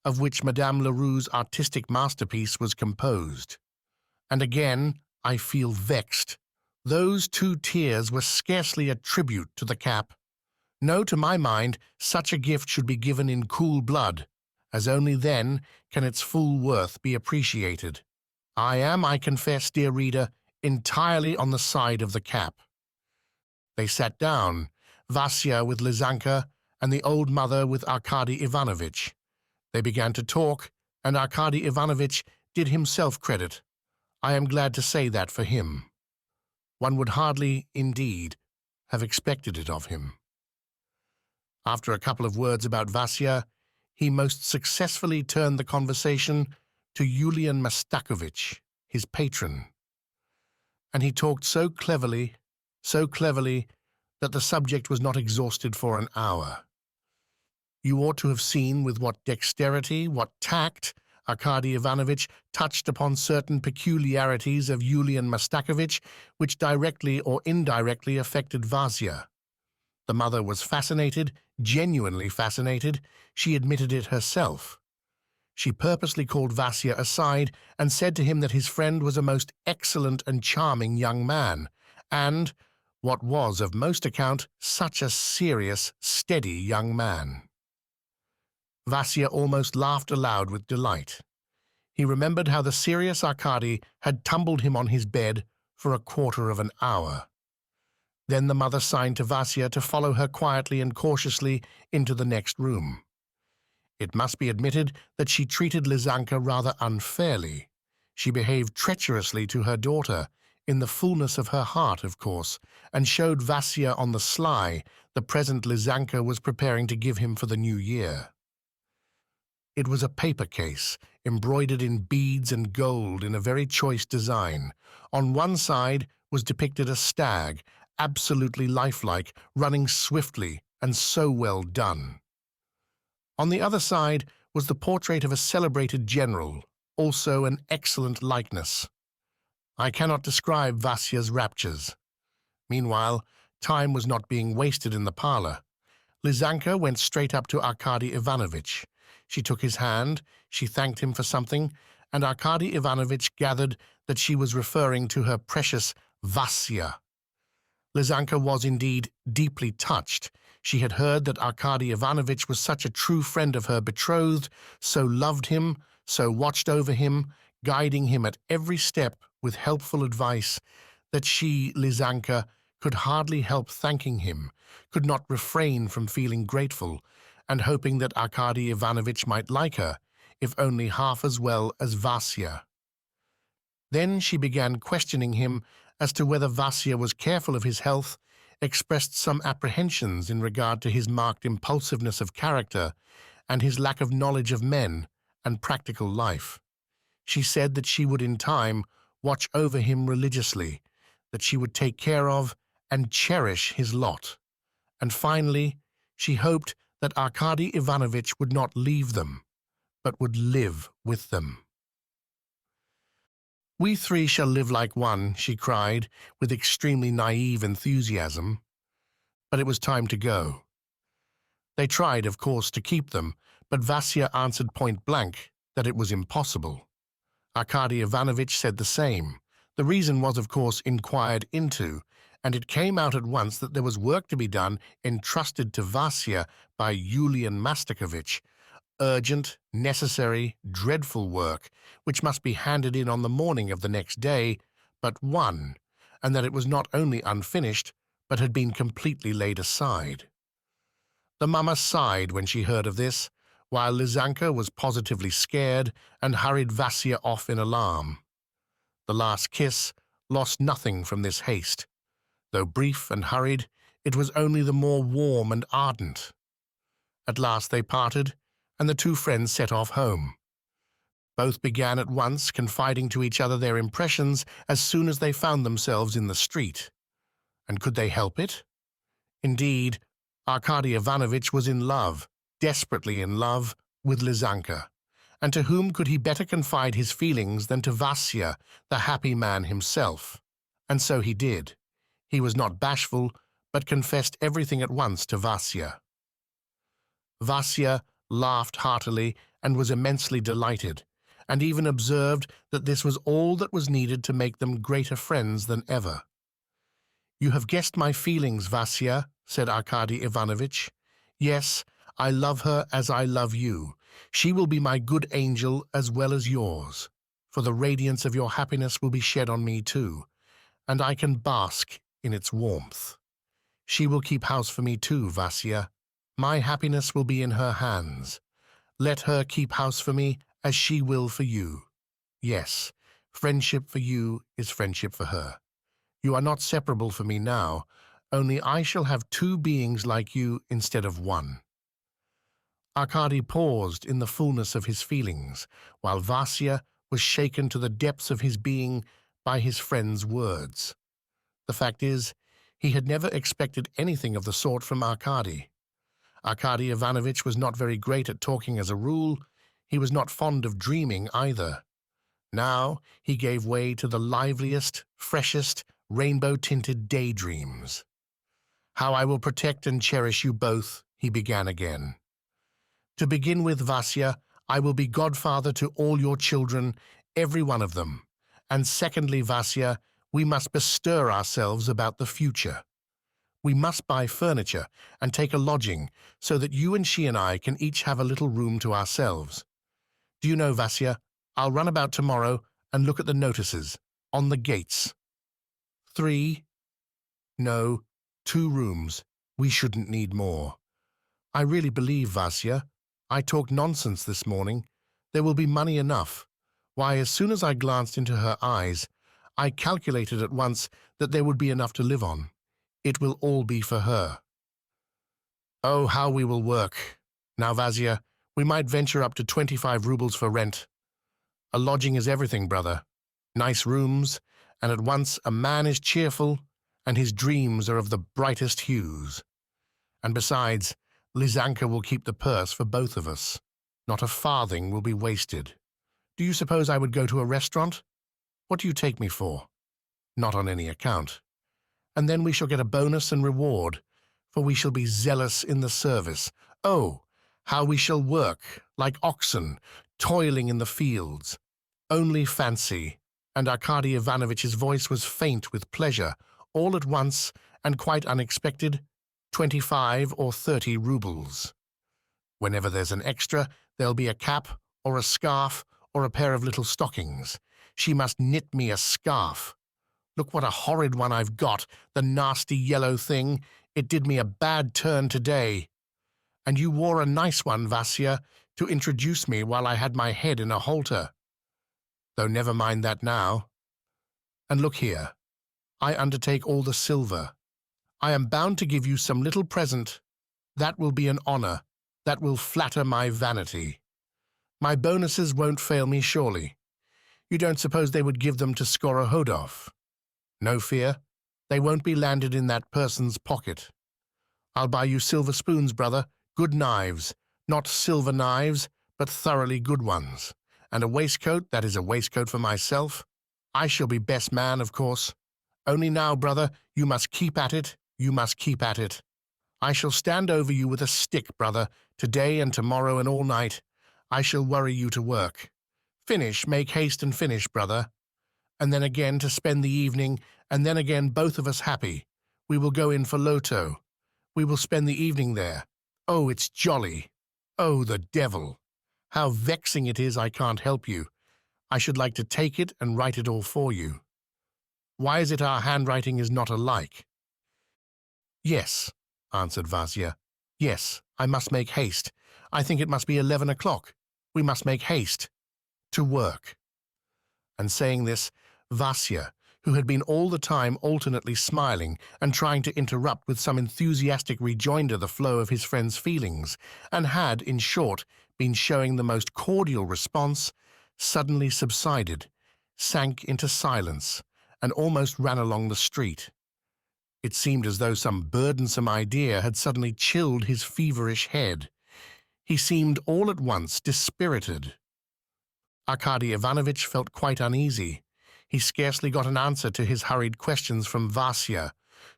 of which Madame Leroux's artistic masterpiece was composed. And again, I feel vexed. Those 2 tears were scarcely a tribute to the cap. No, to my mind, such a gift should be given in cool blood, as only then can its full worth be appreciated. I am, I confess, dear reader, entirely on the side of the cap. They sat down, Vasia with Lizanka and the old mother with Arkady Ivanovitch. They began to talk, and Arkady Ivanovitch did himself credit. I am glad to say that for him. One would hardly, indeed, have expected it of him. After a couple of words about Vasia, he most successfully turned the conversation to Yulian Mastakovich, his patron. And he talked so cleverly that the subject was not exhausted for an hour. You ought to have seen with what dexterity, what tact, Arkady Ivanovitch touched upon certain peculiarities of Yulian Mastakovich which directly or indirectly affected Vasia. The mother was fascinated, genuinely fascinated. She admitted it herself. She purposely called Vasia aside and said to him that his friend was a most excellent and charming young man, and, what was of most account, such a serious, steady young man. Vasia almost laughed aloud with delight. He remembered how the serious Arkady had tumbled him on his bed for a quarter of an hour. Then the mother signed to Vasia to follow her quietly and cautiously into the next room. It must be admitted that she treated Lizanka rather unfairly. She behaved treacherously to her daughter, in the fullness of her heart, of course, and showed Vasia on the sly the present Lizanka was preparing to give him for the new year. It was a paper case, embroidered in beads and gold in a very choice design. On one side was depicted a stag, absolutely lifelike, running swiftly and so well done. On the other side was the portrait of a celebrated general, also an excellent likeness. I cannot describe Vasia's raptures. Meanwhile, time was not being wasted in the parlor. Lizanka went straight up to Arkady Ivanovitch. She took his hand, she thanked him for something, and Arkady Ivanovitch gathered that she was referring to her precious Vasia. Lizanka was indeed deeply touched. She had heard that Arkady Ivanovitch was such a true friend of her betrothed, so loved him, so watched over him, guiding him at every step with helpful advice, that she, Lizanka, could hardly help thanking him, could not refrain from feeling grateful, and hoping that Arkady Ivanovitch might like her, if only half as well as Vasia. Then she began questioning him as to whether Vasia was careful of his health, expressed some apprehensions in regard to his marked impulsiveness of character and his lack of knowledge of men and practical life. She said that she would in time watch over him religiously, that she would take care of and cherish his lot. And finally, she hoped that Arkady Ivanovich would not leave them, but would live with them. "We three shall live like one," she cried with extremely naive enthusiasm. But it was time to go. They tried, of course, to keep them, but Vasia answered point-blank that it was impossible. Arkady Ivanovich said the same. The reason was, of course, inquired into, and it came out at once that there was work to be done entrusted to Vasia by Yulian Mastakovich, urgent, necessary, dreadful work, which must be handed in on the morning of the next day, but one, and that it was not only unfinished, but had been completely laid aside. The mamma sighed when she heard of this, while Lizanka was positively scared and hurried Vasia off in alarm. The last kiss lost nothing from this haste. Though brief and hurried, it was only the more warm and ardent. At last they parted, and the two friends set off home. Both began at once confiding to each other their impressions as soon as they found themselves in the street. And could they help it? Indeed, Arkady Ivanovich was in love, desperately in love, with Lizanka, and to whom could he better confide his feelings than to Vasia, the happy man himself? And so he did. He was not bashful, but confessed everything at once to Vasia. Vasia laughed heartily and was immensely delighted, and even observed that this was all that was needed to make them greater friends than ever. "You have guessed my feelings, Vasia," said Arkady Ivanovich. "Yes, I love her as I love you. She will be my good angel as well as yours, for the radiance of your happiness will be shed on me too, and I can bask in its warmth. She will keep house for me too, Vasia. My happiness will be in her hands. Let her keep house for me as she will for you. Yes, friendship for you is friendship for her. You are not separable for me now, only I shall have two beings like you instead of one." Arkady paused in the fullness of his feelings, while Vasia was shaken to the depths of his being by his friend's words. The fact is, he had never expected anything of the sort from Arkady. Arkady Ivanovich was not very great at talking as a rule. He was not fond of dreaming either. Now he gave way to the liveliest, freshest, rainbow-tinted daydreams. "How I will protect and cherish you both," he began again. "To begin with, Vasia, I will be godfather to all your children, every one of them. And secondly, Vasia, we must bestir ourselves about the future. We must buy furniture and take a lodging so that you and she and I can each have a little room to ourselves. Do you know, Vasia, I'll run about tomorrow and look at the notices, on the gates. 3, no, 2 rooms. We shouldn't need more. I really believe, Vasia, I talked nonsense this morning. There will be money enough. Why, as soon as I glanced into her eyes, I calculated at once that there would be enough to live on. It will all be for her. Oh, how we will work. Now, Vasia, we might venture up to 25 rubles for rent. A lodging is everything, brother. Nice rooms, and at once a man is cheerful, and his dreams are of the brightest hues. And besides, Lizanka will keep the purse for both of us. Not a farthing will be wasted. Do you suppose I would go to a restaurant? What do you take me for? Not on any account. And then we shall get a bonus and reward, for we shall be zealous in the service. Oh, how we shall work, like oxen, toiling in the fields. Only fancy." And Arkady Ivanovich's voice was faint with pleasure, all at once, and quite unexpected, 25 or 30 rubles. Whenever there's an extra, there'll be a cap, or a scarf, or a pair of little stockings. She must knit me a scarf. Look what a horrid one I've got, the nasty yellow thing. It did me a bad turn today. And you wore a nice one, Vasia, to introduce me while I had my head in a halter. Though never mind that now. And look here, I undertake all the silver. I am bound to give you some little present. That will be an honor. That will flatter my vanity. My bonuses won't fail me, surely. You don't suppose they would give them to Skorohodov? No fear. They won't be landed in that person's pocket. I'll buy you silver spoons, brother, good knives, not silver knives, but thoroughly good ones, and a waistcoat that is a waistcoat for myself. I shall be best man, of course. Only now, brother, you must keep at it, you must keep at it. I shall stand over you with a stick, brother, today and tomorrow and all night. I shall worry you to work. Finish, make haste and finish, brother. And then again to spend the evening, and then again both of us happy. We will go in for Loto. We will spend the evening there. Oh, it's jolly. Oh, the devil. How vexing it is I can't help you. I should like to take it and write it all for you. Why is it our handwriting is not alike? Yes, answered Vasia. Yes, I must make haste. I think it must be 11 o'clock. We must make haste. To work. And saying this, Vasia, who had been all the time alternately smiling and trying to interrupt with some enthusiastic rejoinder the flow of his friend's feelings, and had, in short, been showing the most cordial response, suddenly subsided, sank into silence, and almost ran along the street. It seemed as though some burdensome idea had suddenly chilled his feverish head. He seemed all at once dispirited. Arkady Ivanovitch felt quite uneasy. He scarcely got an answer to his hurried questions from Vasia,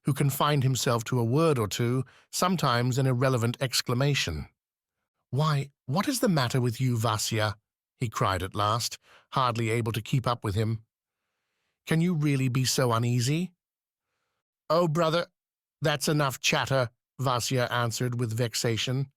who confined himself to a word or two, sometimes an irrelevant exclamation. "Why, what is the matter with you, Vasia?" he cried at last, hardly able to keep up with him. "Can you really be so uneasy?" "Oh, brother, that's enough chatter," Vasia answered with vexation.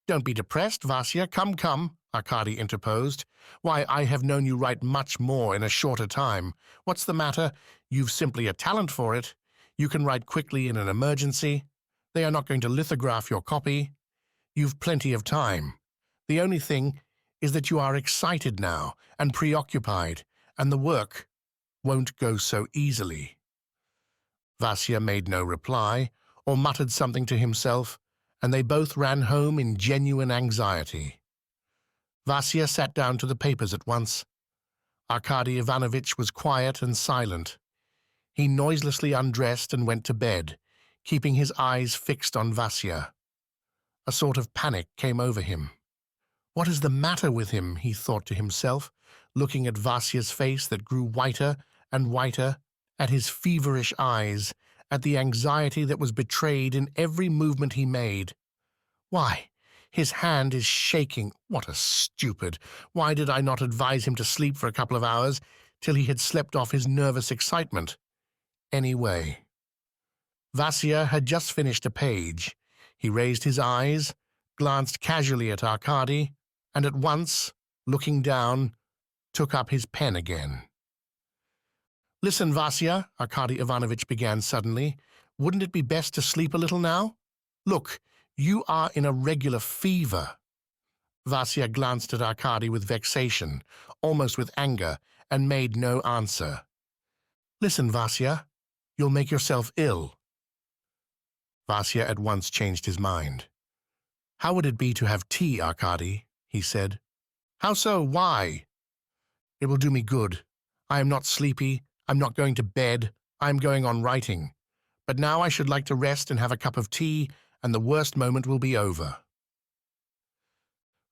"Don't be depressed, Vasia. Come, come," Arkady interposed. "Why, I have known you write much more in a shorter time. What's the matter? You've simply a talent for it. You can write quickly in an emergency. They are not going to lithograph your copy. You've plenty of time. The only thing is that you are excited now and preoccupied, and the work won't go so easily." Vasia made no reply, or muttered something to himself, and they both ran home in genuine anxiety. Vasia sat down to the papers at once. Arkady Ivanovitch was quiet and silent. He noiselessly undressed and went to bed, keeping his eyes fixed on Vasia. A sort of panic came over him. What is the matter with him, he thought to himself, looking at Vasia's face that grew whiter and whiter, at his feverish eyes, at the anxiety that was betrayed in every movement he made. Why, his hand is shaking. What a stupid! Why did I not advise him to sleep for a couple of hours till he had slept off his nervous excitement? Anyway. Vasia had just finished a page. He raised his eyes, glanced casually at Arkady, and at once, looking down, took up his pen again. "Listen, Vasia," Arkady Ivanovitch began suddenly, "wouldn't it be best to sleep a little now? Look, you are in a regular fever." Vasia glanced at Arkady with vexation, almost with anger, and made no answer. "Listen, Vasia, you'll make yourself ill." Vasia at once changed his mind. "How would it be to have tea, Arkady?" he said. "How so? Why?" "It will do me good. I am not sleepy. I'm not going to bed. I am going on writing. But now I should like to rest and have a cup of tea, and the worst moment will be over."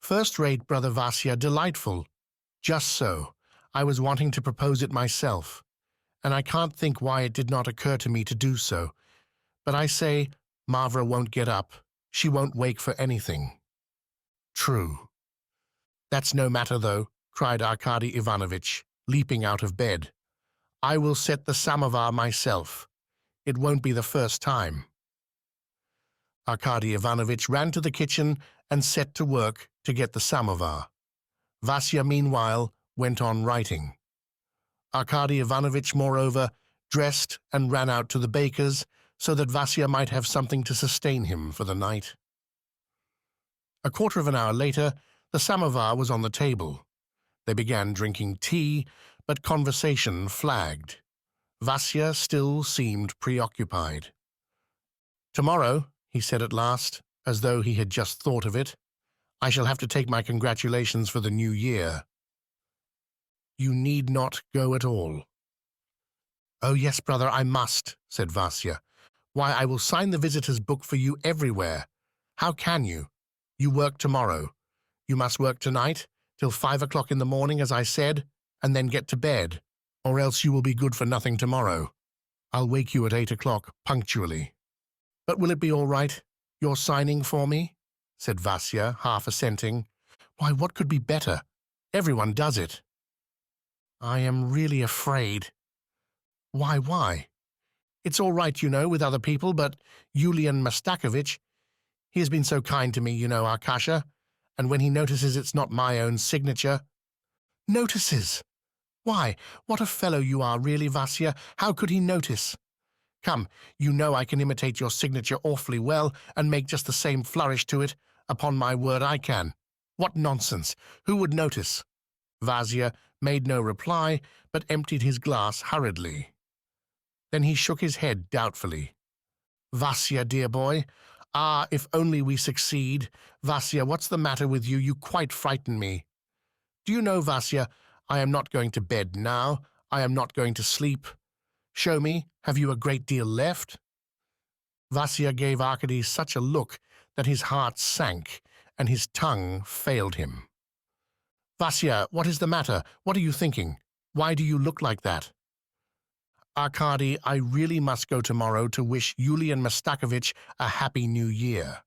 "First-rate, Brother Vasia, delightful. Just so. I was wanting to propose it myself, and I can't think why it did not occur to me to do so. But I say, Mavra won't get up. She won't wake for anything." "True." "That's no matter, though," cried Arkady Ivanovitch, leaping out of bed. "I will set the samovar myself. It won't be the first time." Arkady Ivanovitch ran to the kitchen and set to work to get the samovar. Vasia, meanwhile, went on writing. Arkady Ivanovitch, moreover, dressed and ran out to the baker's so that Vasia might have something to sustain him for the night. A quarter of an hour later, the samovar was on the table. They began drinking tea, but conversation flagged. Vasia still seemed preoccupied. "Tomorrow," he said at last, as though he had just thought of it, "I shall have to take my congratulations for the new year." You need not go at all. Oh, yes, brother, I must, said Vasia. Why, I will sign the visitor's book for you everywhere. How can you? You work tomorrow. You must work tonight, till 5 o'clock in the morning, as I said, and then get to bed, or else you will be good for nothing tomorrow. I'll wake you at 8 o'clock, punctually. But will it be all right, your signing for me? Said Vasia, half assenting. Why, what could be better? Everyone does it. I am really afraid. Why? It's all right, you know, with other people, but Yulian Mastakovich, he has been so kind to me, you know, Arkasha, and when he notices it's not my own signature— Notices? Why, what a fellow you are, really, Vasia. How could he notice? Come, you know I can imitate your signature awfully well and make just the same flourish to it. Upon my word, I can. What nonsense! Who would notice? Vasia made no reply, but emptied his glass hurriedly. Then he shook his head doubtfully. Vasia, dear boy, if only we succeed. Vasia, what's the matter with you? You quite frighten me. Do you know, Vasia, I am not going to bed now. I am not going to sleep. Show me, have you a great deal left? Vasia gave Arkady such a look that his heart sank and his tongue failed him. Vasia, what is the matter? What are you thinking? Why do you look like that? Arkady, I really must go tomorrow to wish Yulian Mastakovich a happy new year.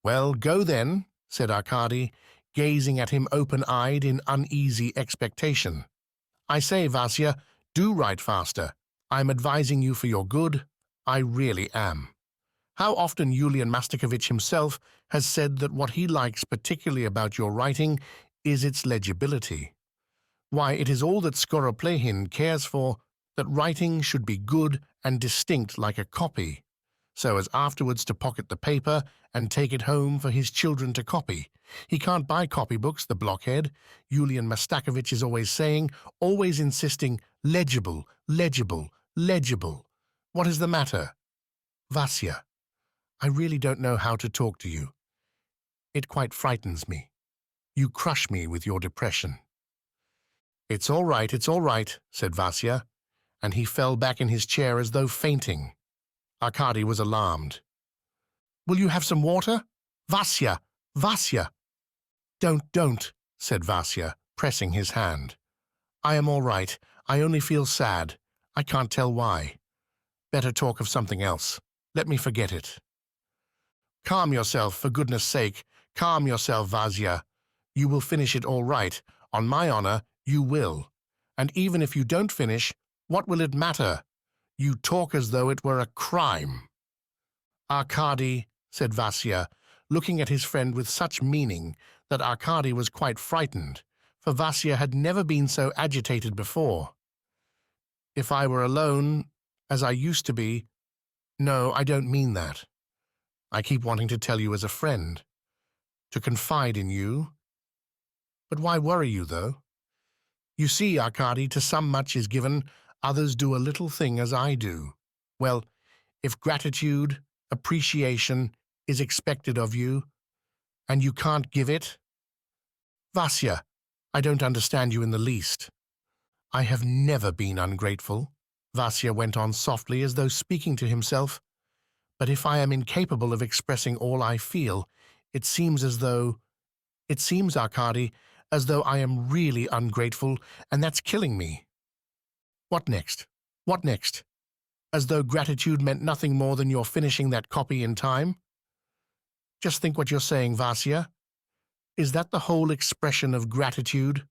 Well, go then, said Arkady, gazing at him open-eyed in uneasy expectation. I say, Vasia, do write faster. I'm advising you for your good. I really am. How often Yulian Mastakovich himself has said that what he likes particularly about your writing is its legibility. Why, it is all that Skoroplehin cares for, that writing should be good and distinct like a copy, so as afterwards to pocket the paper and take it home for his children to copy. He can't buy copybooks, the blockhead. Yulian Mastakovich is always saying, always insisting, legible, legible, legible. What is the matter? Vasia, I really don't know how to talk to you. It quite frightens me. You crush me with your depression. It's all right, said Vasia, and he fell back in his chair as though fainting. Arkady was alarmed. Will you have some water? Vasia! Vasia! Don't, said Vasia, pressing his hand. I am all right. I only feel sad. I can't tell why. Better talk of something else. Let me forget it. Calm yourself, for goodness sake. Calm yourself, Vasia. You will finish it all right. On my honor, you will. And even if you don't finish, what will it matter? You talk as though it were a crime. Arkady, said Vasia, looking at his friend with such meaning that Arkady was quite frightened, for Vasia had never been so agitated before. If I were alone, as I used to be— No, I don't mean that. I keep wanting to tell you as a friend, to confide in you. But why worry you, though? You see, Arkady, to some much is given, others do a little thing as I do. Well, if gratitude, appreciation is expected of you, and you can't give it— Vasia, I don't understand you in the least. I have never been ungrateful, Vasia went on softly as though speaking to himself. But if I am incapable of expressing all I feel, it seems, Arkady, as though I am really ungrateful, and that's killing me. What next? What next? As though gratitude meant nothing more than your finishing that copy in time? Just think what you're saying, Vasia. Is that the whole expression of gratitude?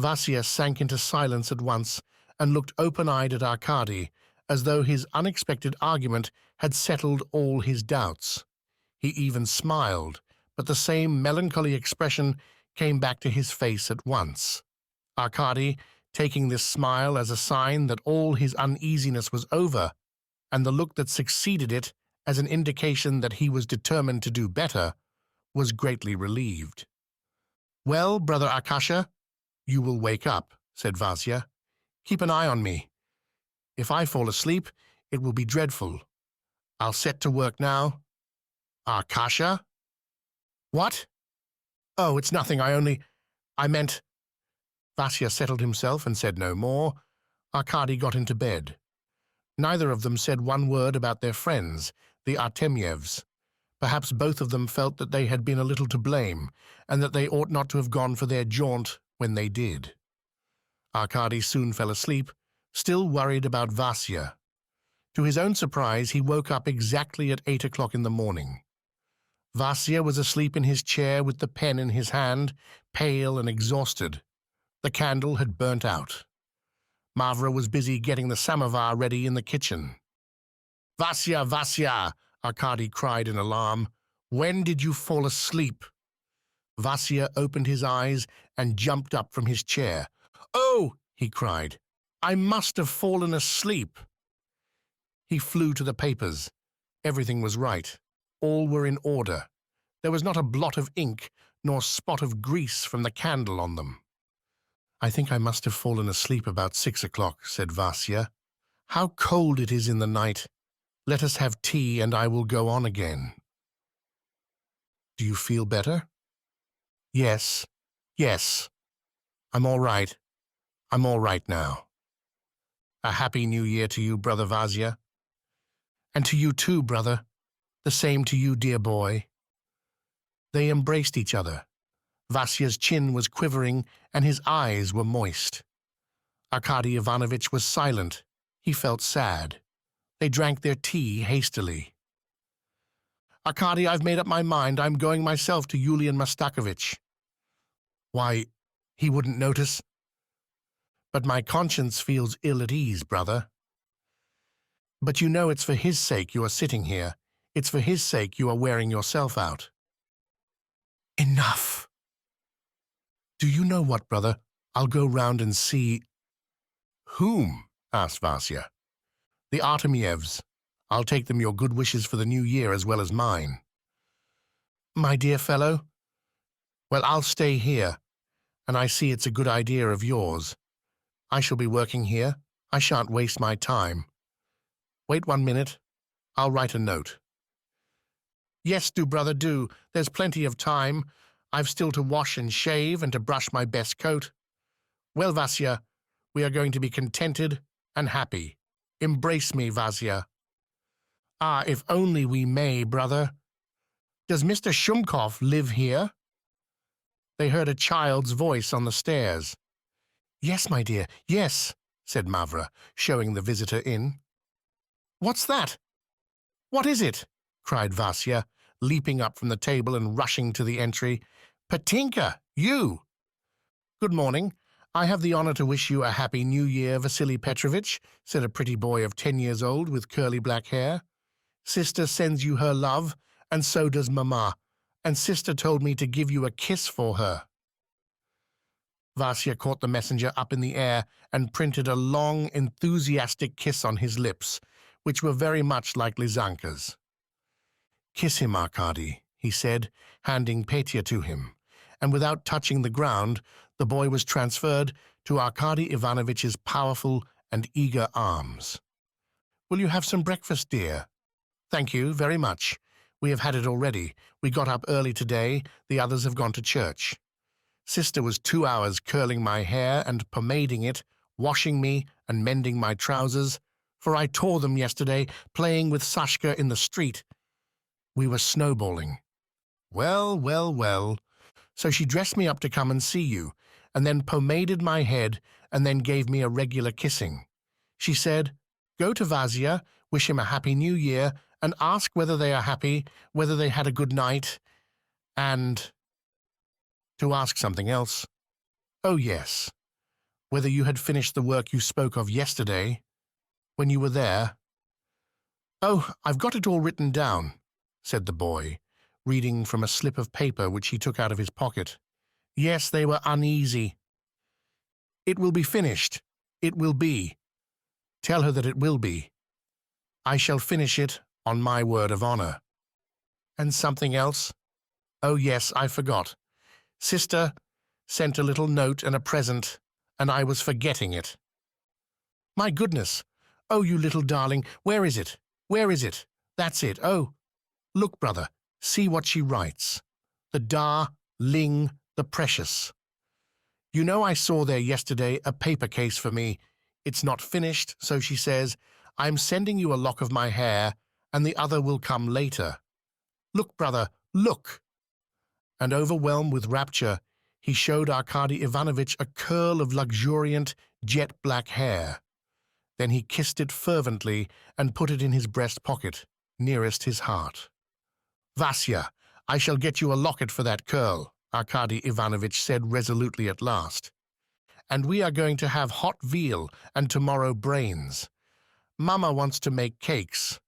Vasia sank into silence at once and looked open-eyed at Arkady, as though his unexpected argument had settled all his doubts. He even smiled, but the same melancholy expression came back to his face at once. Arkady, taking this smile as a sign that all his uneasiness was over, and the look that succeeded it as an indication that he was determined to do better, was greatly relieved. Well, brother Arkasha, you will wake up, said Vasia. Keep an eye on me. If I fall asleep, it will be dreadful. I'll set to work now. Arkasha? What? Oh, it's nothing, I meant— Vasia settled himself and said no more. Arkady got into bed. Neither of them said one word about their friends, the Artemyevs. Perhaps both of them felt that they had been a little to blame, and that they ought not to have gone for their jaunt when they did. Arkady soon fell asleep, still worried about Vasia. To his own surprise, he woke up exactly at 8 o'clock in the morning. Vasia was asleep in his chair with the pen in his hand, pale and exhausted. The candle had burnt out. Mavra was busy getting the samovar ready in the kitchen. "Vasia, Vasia!" Arkady cried in alarm. "When did you fall asleep?" Vasia opened his eyes and jumped up from his chair. "Oh!" he cried. "I must have fallen asleep." He flew to the papers. Everything was right. All were in order. There was not a blot of ink nor spot of grease from the candle on them. "I think I must have fallen asleep about 6 o'clock," said Vasia. "How cold it is in the night. Let us have tea and I will go on again." "Do you feel better?" Yes. I'm all right. I'm all right now." "A happy new year to you, Brother Vasia." "And to you too, brother. The same to you, dear boy." They embraced each other. Vasia's chin was quivering and his eyes were moist. Arkady Ivanovitch was silent. He felt sad. They drank their tea hastily. "Arkady, I've made up my mind. I'm going myself to Yulian Mastakovich." "Why, he wouldn't notice." "But my conscience feels ill at ease, brother." "But you know it's for his sake you are sitting here. It's for his sake you are wearing yourself out." "Enough." "Do you know what, brother? I'll go round and see—" "Whom?" asked Vasia. "The Artemyevs. I'll take them your good wishes for the new year as well as mine." "My dear fellow? Well, I'll stay here, and I see it's a good idea of yours. I shall be working here. I shan't waste my time. Wait 1 minute. I'll write a note." "Yes, do, brother, do. There's plenty of time. I've still to wash and shave and to brush my best coat. Well, Vasia, we are going to be contented and happy. Embrace me, Vasia." "Ah, if only we may, brother. Does Mr. Shumkov live here?" They heard a child's voice on the stairs. "Yes, my dear, yes," said Mavra, showing the visitor in. "What's that? What is it?" cried Vasia, leaping up from the table and rushing to the entry. "Petinka, you!" "Good morning. I have the honor to wish you a happy new year, Vasily Petrovitch," said a pretty boy of 10 years old with curly black hair. "Sister sends you her love, and so does Mama, and Sister told me to give you a kiss for her." Vasia caught the messenger up in the air and printed a long, enthusiastic kiss on his lips, which were very much like Lizanka's. "Kiss him, Arkady," he said, handing Petya to him, and without touching the ground, the boy was transferred to Arkady Ivanovitch's powerful and eager arms. "Will you have some breakfast, dear?" "Thank you, very much. We have had it already. We got up early today. The others have gone to church. Sister was 2 hours curling my hair and pomading it, washing me and mending my trousers, for I tore them yesterday playing with Sashka in the street. We were snowballing. Well. So she dressed me up to come and see you, and then pomaded my head, and then gave me a regular kissing. She said, 'Go to Vasia, wish him a happy new year, and ask whether they are happy, whether they had a good night, and—' to ask something else. Oh, yes. Whether you had finished the work you spoke of yesterday, when you were there." "Oh, I've got it all written down," said the boy, reading from a slip of paper which he took out of his pocket. "Yes, they were uneasy. It will be finished. It will be. Tell her that it will be. I shall finish it on my word of honor. And something else? Oh, yes, I forgot. Sister sent a little note and a present, and I was forgetting it." "My goodness! Oh, you little darling, where is it? Where is it? That's it. Oh, look, brother, see what she writes. The Ling, the precious. You know, I saw there yesterday a paper case for me. It's not finished, so she says, I'm sending you a lock of my hair, and the other will come later. Look, brother, look!" And overwhelmed with rapture, he showed Arkady Ivanovitch a curl of luxuriant, jet-black hair. Then he kissed it fervently and put it in his breast pocket, nearest his heart. "Vasia, I shall get you a locket for that curl," Arkady Ivanovitch said resolutely at last. "And we are going to have hot veal and tomorrow brains. Mama wants to make cakes.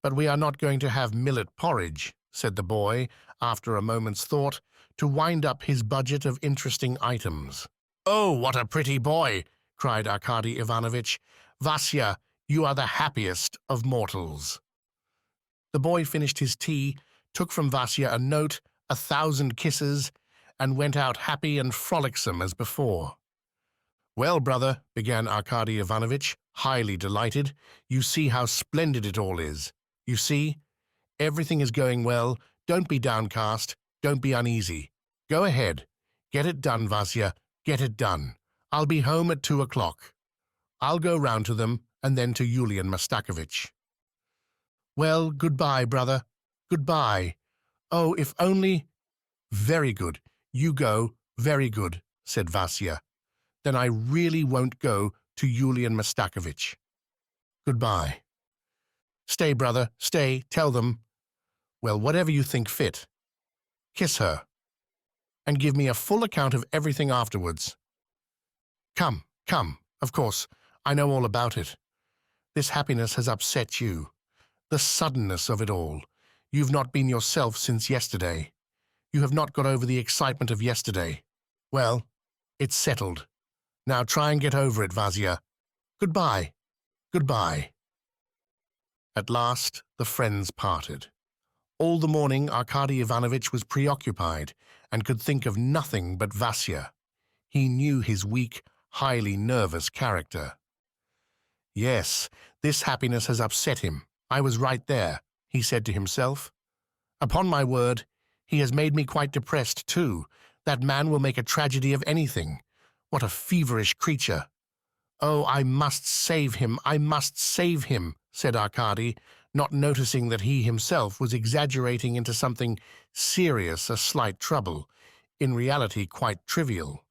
But we are not going to have millet porridge," said the boy, after a moment's thought, to wind up his budget of interesting items. "Oh, what a pretty boy!" cried Arkady Ivanovitch. "Vasia, you are the happiest of mortals." The boy finished his tea, took from Vasia a note, 1,000 kisses, and went out happy and frolicsome as before. "Well, brother," began Arkady Ivanovitch, highly delighted, "you see how splendid it all is. You see? Everything is going well. Don't be downcast. Don't be uneasy. Go ahead. Get it done, Vasia. Get it done. I'll be home at 2 o'clock. I'll go round to them and then to Yulian Mastakovich." "Well, goodbye, brother. Goodbye. Oh, if only—" "Very good. You go. Very good," said Vasia. "Then I really won't go to Yulian Mastakovich. Goodbye. Stay, brother, stay, tell them. Well, whatever you think fit. Kiss her. And give me a full account of everything afterwards. Come, come, of course, I know all about it. This happiness has upset you. The suddenness of it all. You've not been yourself since yesterday. You have not got over the excitement of yesterday. Well, it's settled. Now try and get over it, Vasia. Goodbye. Goodbye." At last, the friends parted. All the morning, Arkady Ivanovitch was preoccupied and could think of nothing but Vasia. He knew his weak, highly nervous character. "Yes, this happiness has upset him. I was right there," he said to himself. "Upon my word, he has made me quite depressed, too. That man will make a tragedy of anything. What a feverish creature! Oh, I must save him, I must save him," said Arkady, not noticing that he himself was exaggerating into something serious a slight trouble, in reality quite trivial.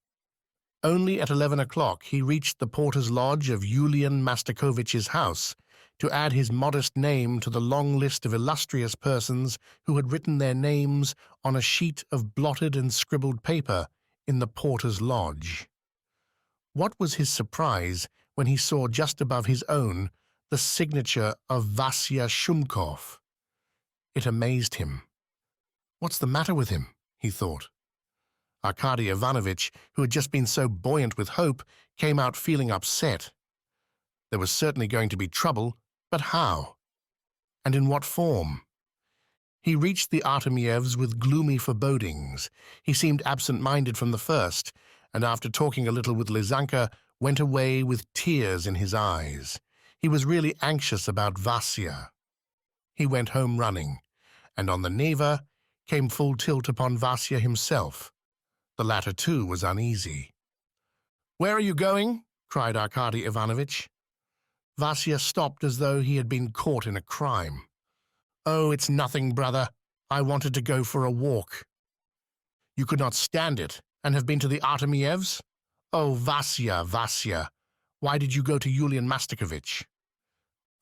Only at 11 o'clock he reached the porter's lodge of Yulian Mastakovich's house to add his modest name to the long list of illustrious persons who had written their names on a sheet of blotted and scribbled paper in the porter's lodge. What was his surprise when he saw just above his own the signature of Vasya Shumkov. It amazed him. "What's the matter with him?" he thought. Arkady Ivanovitch, who had just been so buoyant with hope, came out feeling upset. There was certainly going to be trouble, but how? And in what form? He reached the Artemievs with gloomy forebodings. He seemed absent-minded from the first, and after talking a little with Lizanka, went away with tears in his eyes. He was really anxious about Vasia. He went home running, and on the Neva came full tilt upon Vasia himself. The latter, too, was uneasy. "Where are you going?" cried Arkady Ivanovitch. Vasia stopped as though he had been caught in a crime. "Oh, it's nothing, brother. I wanted to go for a walk." "You could not stand it, and have been to the Artemievs? Oh, Vasia, Vasia, why did you go to Yulian Mastakovich?"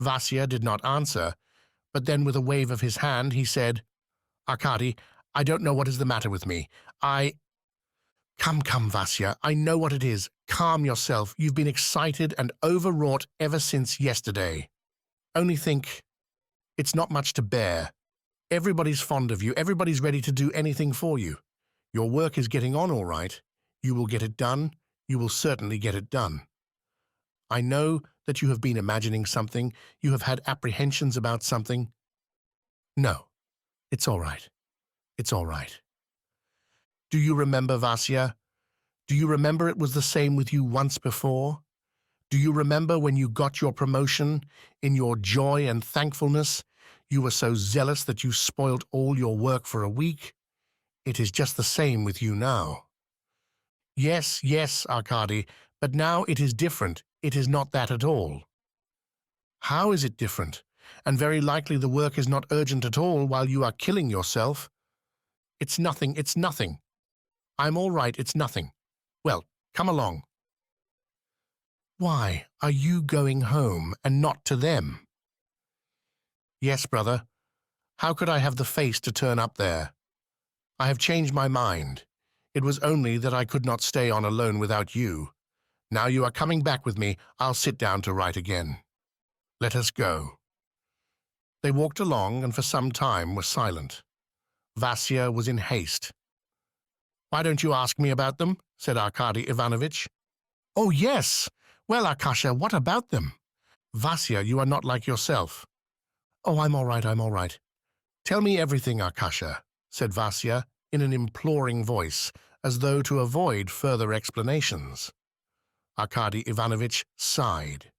Vasia did not answer, but then with a wave of his hand he said, "Arkady, I don't know what is the matter with me. Come, Vasia, I know what it is. Calm yourself. You've been excited and overwrought ever since yesterday. Only think, it's not much to bear. Everybody's fond of you. Everybody's ready to do anything for you. Your work is getting on all right. You will get it done. You will certainly get it done. I know that you have been imagining something. You have had apprehensions about something. No, it's all right. It's all right. Do you remember, Vasia? Do you remember it was the same with you once before? Do you remember when you got your promotion, in your joy and thankfulness, you were so zealous that you spoilt all your work for a week? It is just the same with you now. Yes, yes, Arkady, but now it is different. It is not that at all. How is it different? And very likely the work is not urgent at all while you are killing yourself. It's nothing, it's nothing. I'm all right, it's nothing. Well, come along. Why are you going home and not to them? Yes, brother. How could I have the face to turn up there? I have changed my mind. It was only that I could not stay on alone without you. Now you are coming back with me, I'll sit down to write again. Let us go. They walked along and for some time were silent. Vasia was in haste. Why don't you ask me about them? Said Arkady Ivanovitch. Oh, yes. Well, Arkasha, what about them? Vasia, you are not like yourself. Oh, I'm all right, I'm all right. Tell me everything, Arkasha, said Vasia in an imploring voice, as though to avoid further explanations. Arkady Ivanovitch sighed.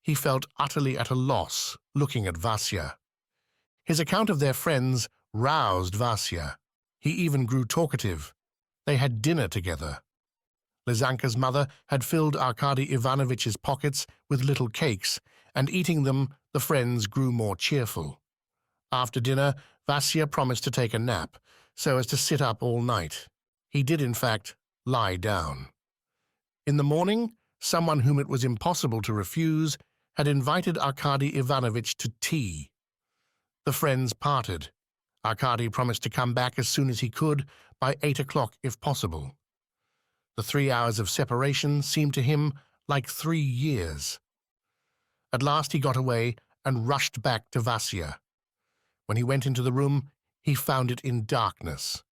He felt utterly at a loss, looking at Vasia. His account of their friends roused Vasia. He even grew talkative. They had dinner together. Lizanka's mother had filled Arkady Ivanovitch's pockets with little cakes, and eating them, the friends grew more cheerful. After dinner, Vasia promised to take a nap, so as to sit up all night. He did, in fact, lie down. In the morning, someone whom it was impossible to refuse had invited Arkady Ivanovitch to tea. The friends parted. Arkady promised to come back as soon as he could, by 8 o'clock if possible. The 3 hours of separation seemed to him like 3 years. At last he got away and rushed back to Vasia. When he went into the room, he found it in darkness.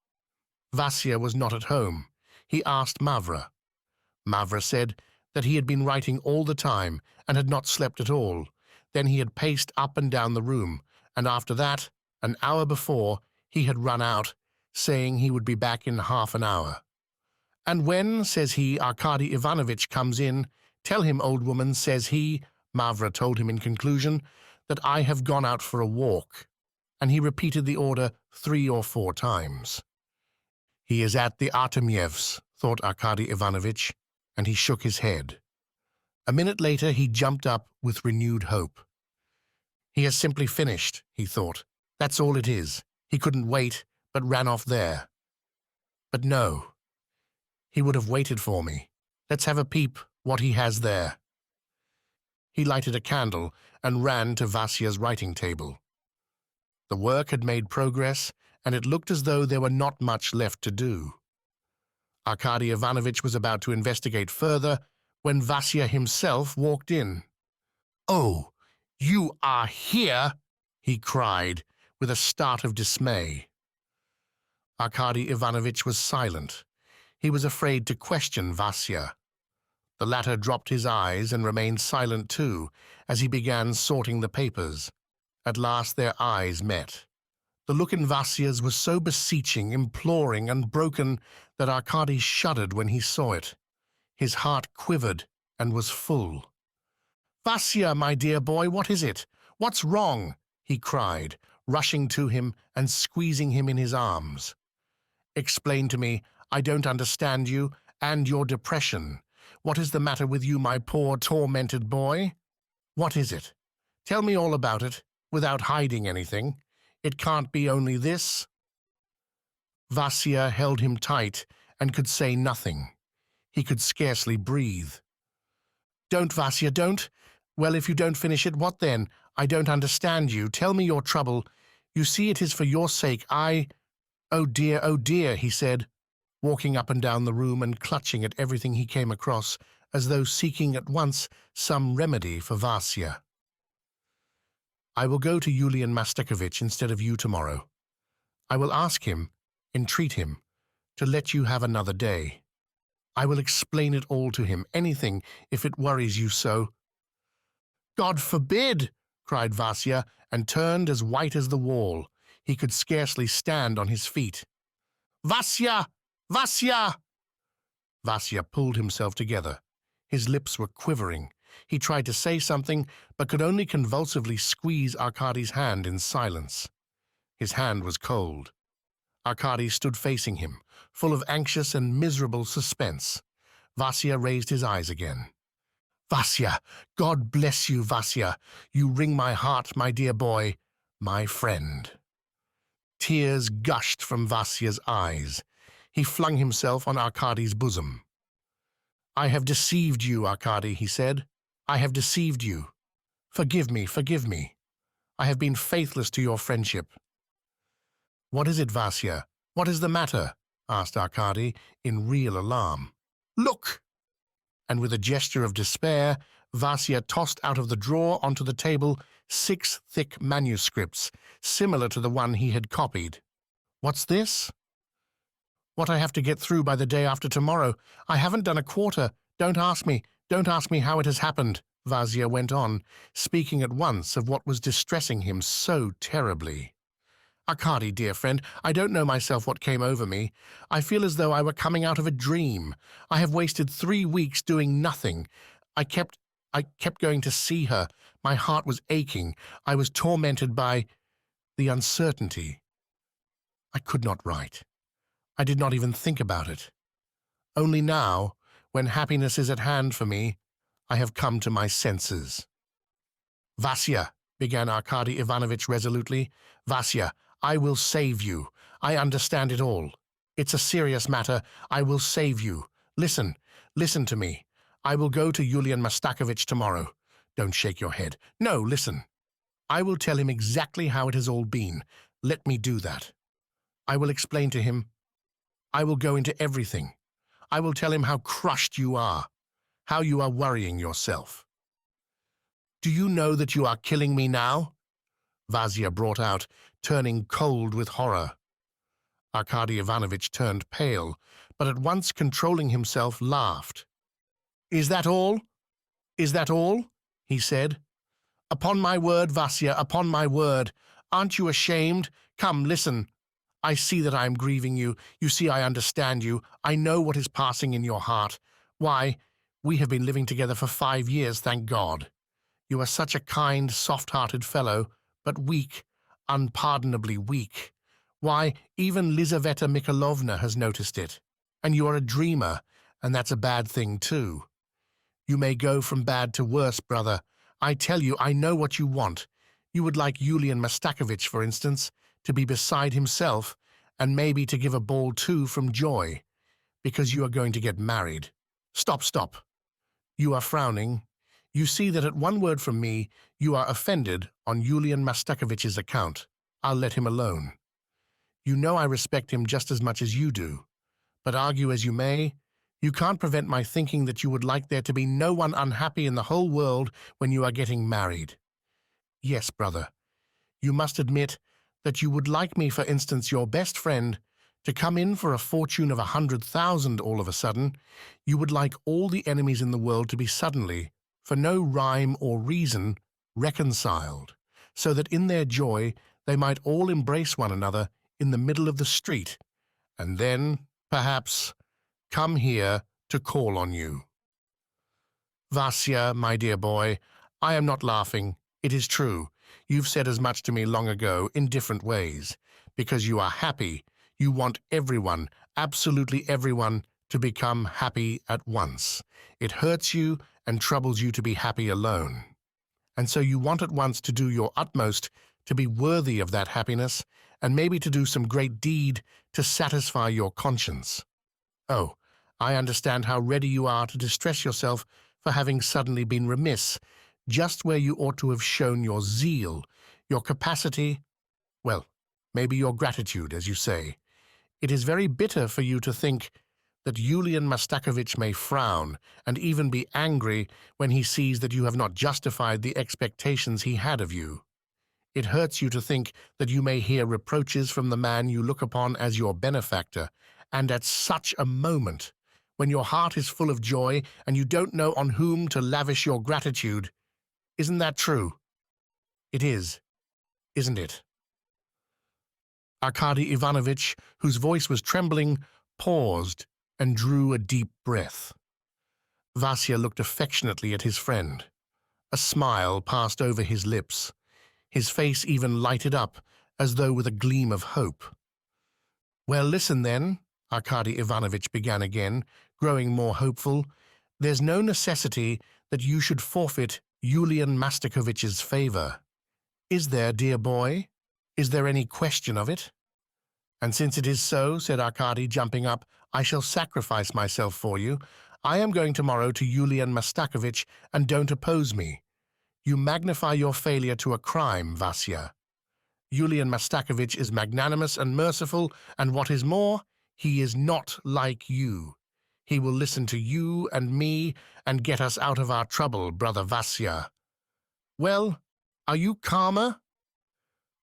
Vasia was not at home. He asked Mavra. Mavra said that he had been writing all the time and had not slept at all. Then he had paced up and down the room, and after that, an hour before, he had run out, saying he would be back in half an hour. And when, says he, Arkady Ivanovitch comes in, tell him, old woman, says he, Mavra told him in conclusion, that I have gone out for a walk, and he repeated the order 3 or 4 times. He is at the Artemyevs, thought Arkady Ivanovitch, and he shook his head. A minute later he jumped up with renewed hope. He has simply finished, he thought. That's all it is. He couldn't wait, but ran off there. But no. He would have waited for me. Let's have a peep what he has there. He lighted a candle and ran to Vasia's writing table. The work had made progress, and it looked as though there were not much left to do. Arkady Ivanovitch was about to investigate further when Vasia himself walked in. "Oh, you are here!" he cried, with a start of dismay. Arkady Ivanovitch was silent. He was afraid to question Vasia. The latter dropped his eyes and remained silent too, as he began sorting the papers. At last their eyes met. The look in Vasia's was so beseeching, imploring, and broken that Arkady shuddered when he saw it. His heart quivered and was full. "Vasia, my dear boy, what is it? What's wrong?" he cried, rushing to him and squeezing him in his arms. "Explain to me. I don't understand you and your depression. What is the matter with you, my poor, tormented boy? What is it? Tell me all about it, without hiding anything. It can't be only this." Vasia held him tight and could say nothing. He could scarcely breathe. "Don't, Vasia, don't. Well, if you don't finish it, what then? I don't understand you. Tell me your trouble. You see, it is for your sake. Oh dear, he said, walking up and down the room and clutching at everything he came across, as though seeking at once some remedy for Vasia. "I will go to Yulian Mastakovich instead of you tomorrow. I will ask him, entreat him, to let you have another day. I will explain it all to him, anything, if it worries you so." "God forbid!" cried Vasia, and turned as white as the wall. He could scarcely stand on his feet. "Vasia! Vasia!" Vasia pulled himself together. His lips were quivering. He tried to say something, but could only convulsively squeeze Arkady's hand in silence. His hand was cold. Arkady stood facing him, full of anxious and miserable suspense. Vasia raised his eyes again. Vasia, God bless you, Vasia. You wring my heart, my dear boy, my friend. Tears gushed from Vasia's eyes. He flung himself on Arkady's bosom. I have deceived you, Arkady, he said. I have deceived you. Forgive me, forgive me. I have been faithless to your friendship. What is it, Vasia? What is the matter? Asked Arkady in real alarm. Look! And with a gesture of despair, Vasia tossed out of the drawer onto the table 6 thick manuscripts, similar to the one he had copied. What's this? What I have to get through by the day after tomorrow. I haven't done a quarter. Don't ask me how it has happened, Vasia went on, speaking at once of what was distressing him so terribly. Arkady, dear friend, I don't know myself what came over me. I feel as though I were coming out of a dream. I have wasted 3 weeks doing nothing. I kept going to see her. My heart was aching. I was tormented by the uncertainty. I could not write. I did not even think about it. Only now, when happiness is at hand for me, I have come to my senses. Vasia, began Arkady Ivanovich resolutely, Vasia, I will save you. I understand it all. It's a serious matter. I will save you. Listen to me. I will go to Yulian Mastakovich tomorrow. Don't shake your head. No, listen. I will tell him exactly how it has all been. Let me do that. I will explain to him. I will go into everything. I will tell him how crushed you are, how you are worrying yourself. Do you know that you are killing me now? Vasia brought out, turning cold with horror. Arkady Ivanovich turned pale, but at once controlling himself, laughed. Is that all? Is that all? He said. Upon my word, Vasia, upon my word. Aren't you ashamed? Come, listen. I see that I am grieving you. You see I understand you. I know what is passing in your heart. Why, we have been living together for 5 years, thank God. You are such a kind, soft-hearted fellow, but weak, unpardonably weak. Why, even Lizaveta Mikhailovna has noticed it. And you are a dreamer, and that's a bad thing too. You may go from bad to worse, brother. I tell you, I know what you want. You would like Yulian Mastakovich, for instance, to be beside himself, and maybe to give a ball too from joy, because you are going to get married. Stop. You are frowning. You see that at one word from me, you are offended on Yulian Mastakovich's account. I'll let him alone. You know I respect him just as much as you do, but argue as you may, you can't prevent my thinking that you would like there to be no one unhappy in the whole world when you are getting married. Yes, brother, you must admit that you would like me, for instance, your best friend, to come in for a fortune of 100,000 all of a sudden. You would like all the enemies in the world to be suddenly, for no rhyme or reason, reconciled, so that in their joy they might all embrace one another in the middle of the street, and then, perhaps, come here to call on you. Vasia, my dear boy, I am not laughing. It is true. You've said as much to me long ago in different ways. Because you are happy, you want everyone, absolutely everyone, to become happy at once. It hurts you and troubles you to be happy alone. And so you want at once to do your utmost to be worthy of that happiness, and maybe to do some great deed to satisfy your conscience. Oh, I understand how ready you are to distress yourself for having suddenly been remiss, just where you ought to have shown your zeal, your capacity, well, maybe your gratitude, as you say. It is very bitter for you to think that Yulian Mastakovich may frown and even be angry when he sees that you have not justified the expectations he had of you. It hurts you to think that you may hear reproaches from the man you look upon as your benefactor, and at such a moment, when your heart is full of joy and you don't know on whom to lavish your gratitude. Isn't that true? It is, isn't it? Arkady Ivanovich, whose voice was trembling, paused and drew a deep breath. Vasia looked affectionately at his friend. A smile passed over his lips. His face even lighted up, as though with a gleam of hope. Well, listen then, Arkady Ivanovitch began again, growing more hopeful. There's no necessity that you should forfeit Yulian Mastakovich's favor. Is there, dear boy? Is there any question of it? And since it is so, said Arkady, jumping up, I shall sacrifice myself for you. I am going tomorrow to Yulian Mastakovich, and don't oppose me. You magnify your failure to a crime, Vasia. Yulian Mastakovich is magnanimous and merciful, and what is more, he is not like you. He will listen to you and me and get us out of our trouble, brother Vasia. Well, are you calmer?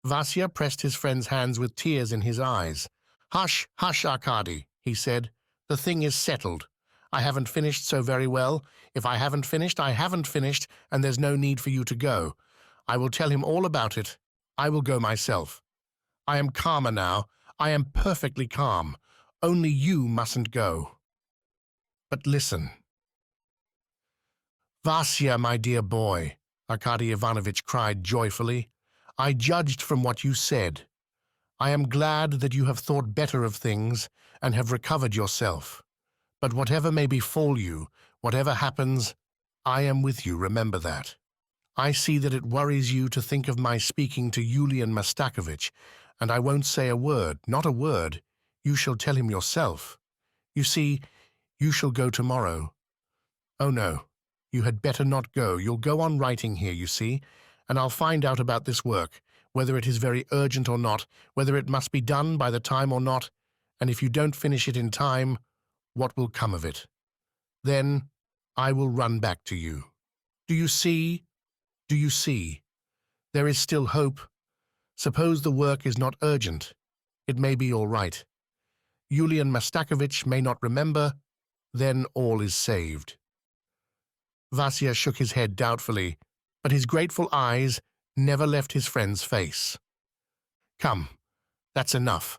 Vasia pressed his friend's hands with tears in his eyes. Hush, hush, Arkady, he said. The thing is settled. I haven't finished so very well. If I haven't finished, I haven't finished, and there's no need for you to go. I will tell him all about it. I will go myself. I am calmer now. I am perfectly calm. Only you mustn't go. But listen. Vasia, my dear boy, Arkady Ivanovitch cried joyfully, I judged from what you said. I am glad that you have thought better of things and have recovered yourself. But whatever may befall you, whatever happens, I am with you, remember that. I see that it worries you to think of my speaking to Yulian Mastakovich, and I won't say a word, not a word. You shall tell him yourself. You see, you shall go tomorrow. Oh no, you had better not go. You'll go on writing here, you see, and I'll find out about this work, whether it is very urgent or not, whether it must be done by the time or not, and if you don't finish it in time, what will come of it? Then I will run back to you. Do you see? Do you see? There is still hope. Suppose the work is not urgent. It may be all right. Yulian Mastakovich may not remember. Then all is saved. Vasia shook his head doubtfully, but his grateful eyes never left his friend's face. Come, that's enough.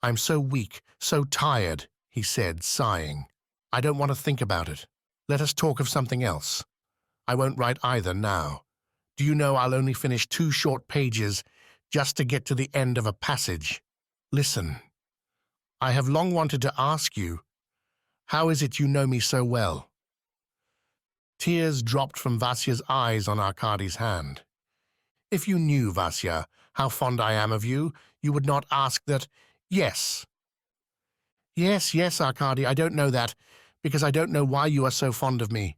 I'm so weak, so tired, he said, sighing. I don't want to think about it. Let us talk of something else. I won't write either now. Do you know I'll only finish 2 short pages just to get to the end of a passage? Listen. I have long wanted to ask you, how is it you know me so well? Tears dropped from Vasia's eyes on Arkady's hand. If you knew, Vasia, how fond I am of you, you would not ask that. Yes. Yes, yes, Arkady, I don't know that, because I don't know why you are so fond of me.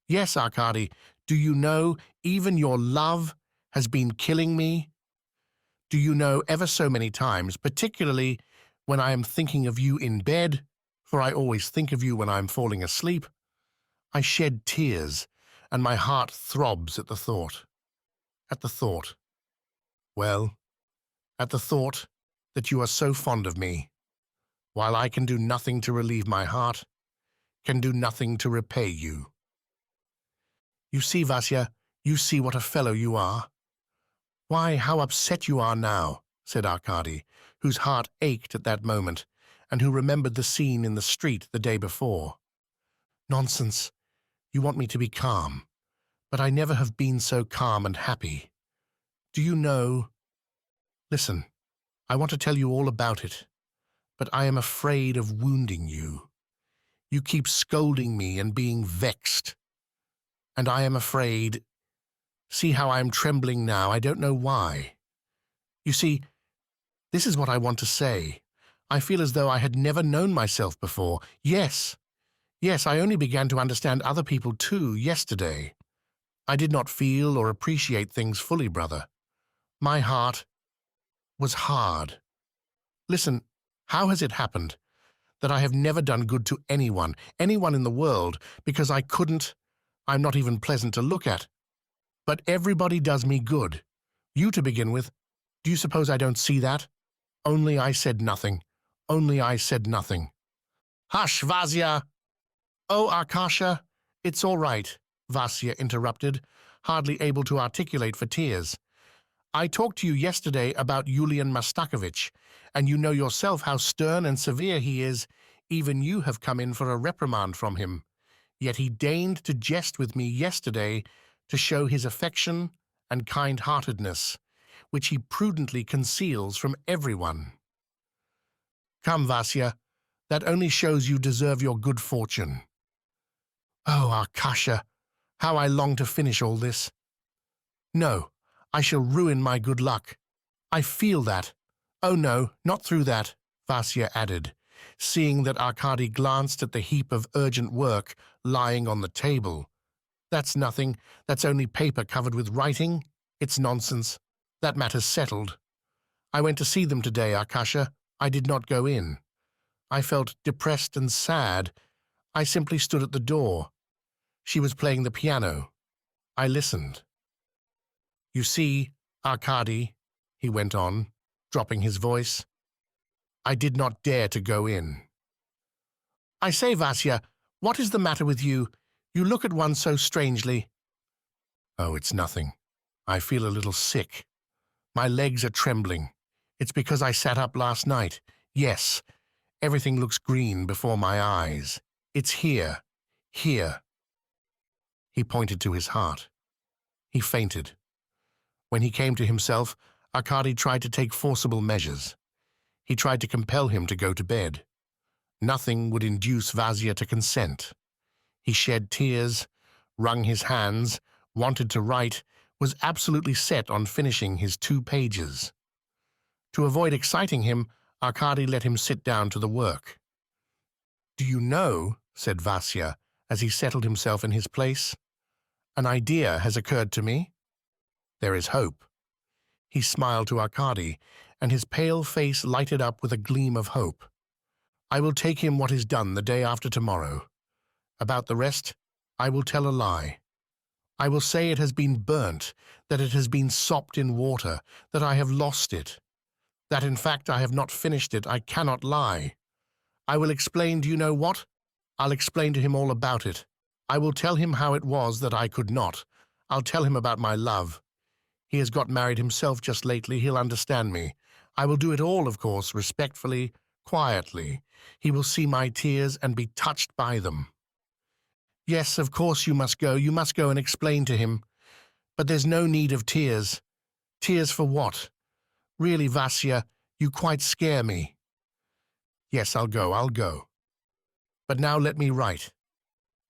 Yes, Arkady, do you know even your love has been killing me? Do you know ever so many times, particularly when I am thinking of you in bed, for I always think of you when I am falling asleep, I shed tears, and my heart throbs at the thought. At the thought. Well, at the thought that you are so fond of me, while I can do nothing to relieve my heart, can do nothing to repay you. You see, Vasia, you see what a fellow you are. Why, how upset you are now, said Arkady, whose heart ached at that moment, and who remembered the scene in the street the day before. Nonsense. You want me to be calm, but I never have been so calm and happy. Do you know? Listen, I want to tell you all about it, but I am afraid of wounding you. You keep scolding me and being vexed, and I am afraid. See how I am trembling now, I don't know why. You see, this is what I want to say. I feel as though I had never known myself before. Yes, I only began to understand other people too yesterday. I did not feel or appreciate things fully, brother. My heart was hard. Listen, how has it happened that I have never done good to anyone in the world, because I couldn't? I'm not even pleasant to look at. But everybody does me good. You to begin with. Do you suppose I don't see that? Only I said nothing. Only I said nothing. Hush, Vasia! Oh, Arkasha, it's all right, Vasia interrupted, hardly able to articulate for tears. I talked to you yesterday about Yulian Mastakovich, and you know yourself how stern and severe he is. Even you have come in for a reprimand from him. Yet he deigned to jest with me yesterday to show his affection and kind-heartedness, which he prudently conceals from everyone. Come, Vasia, that only shows you deserve your good fortune. Oh, Arkasha, how I long to finish all this. No, I shall ruin my good luck. I feel that. Oh no, not through that, Vasia added, seeing that Arkady glanced at the heap of urgent work lying on the table. That's nothing. That's only paper covered with writing. It's nonsense. That matter's settled. I went to see them today, Arkasha. I did not go in. I felt depressed and sad. I simply stood at the door. She was playing the piano. I listened. You see, Arkady, he went on, dropping his voice, I did not dare to go in. I say, Vasia, what is the matter with you? You look at one so strangely. Oh, it's nothing. I feel a little sick. My legs are trembling. It's because I sat up last night. Yes, everything looks green before my eyes. It's here. Here. He pointed to his heart. He fainted. When he came to himself, Arkady tried to take forcible measures. He tried to compel him to go to bed. Nothing would induce Vasia to consent. He shed tears, wrung his hands, wanted to write, was absolutely set on finishing his 2 pages. To avoid exciting him, Arkady let him sit down to the work. Do you know, said Vasia, as he settled himself in his place, an idea has occurred to me. There is hope. He smiled to Arkady, and his pale face lighted up with a gleam of hope. I will take him what is done the day after tomorrow. About the rest, I will tell a lie. I will say it has been burnt, that it has been sopped in water, that I have lost it, that in fact I have not finished it. I cannot lie. I will explain, do you know what? I'll explain to him all about it. I will tell him how it was that I could not. I'll tell him about my love. He has got married himself just lately. He'll understand me. I will do it all, of course, respectfully, quietly. He will see my tears and be touched by them. Yes, of course you must go. You must go and explain to him. But there's no need of tears. Tears for what? Really, Vasia, you quite scare me. Yes, I'll go. But now let me write.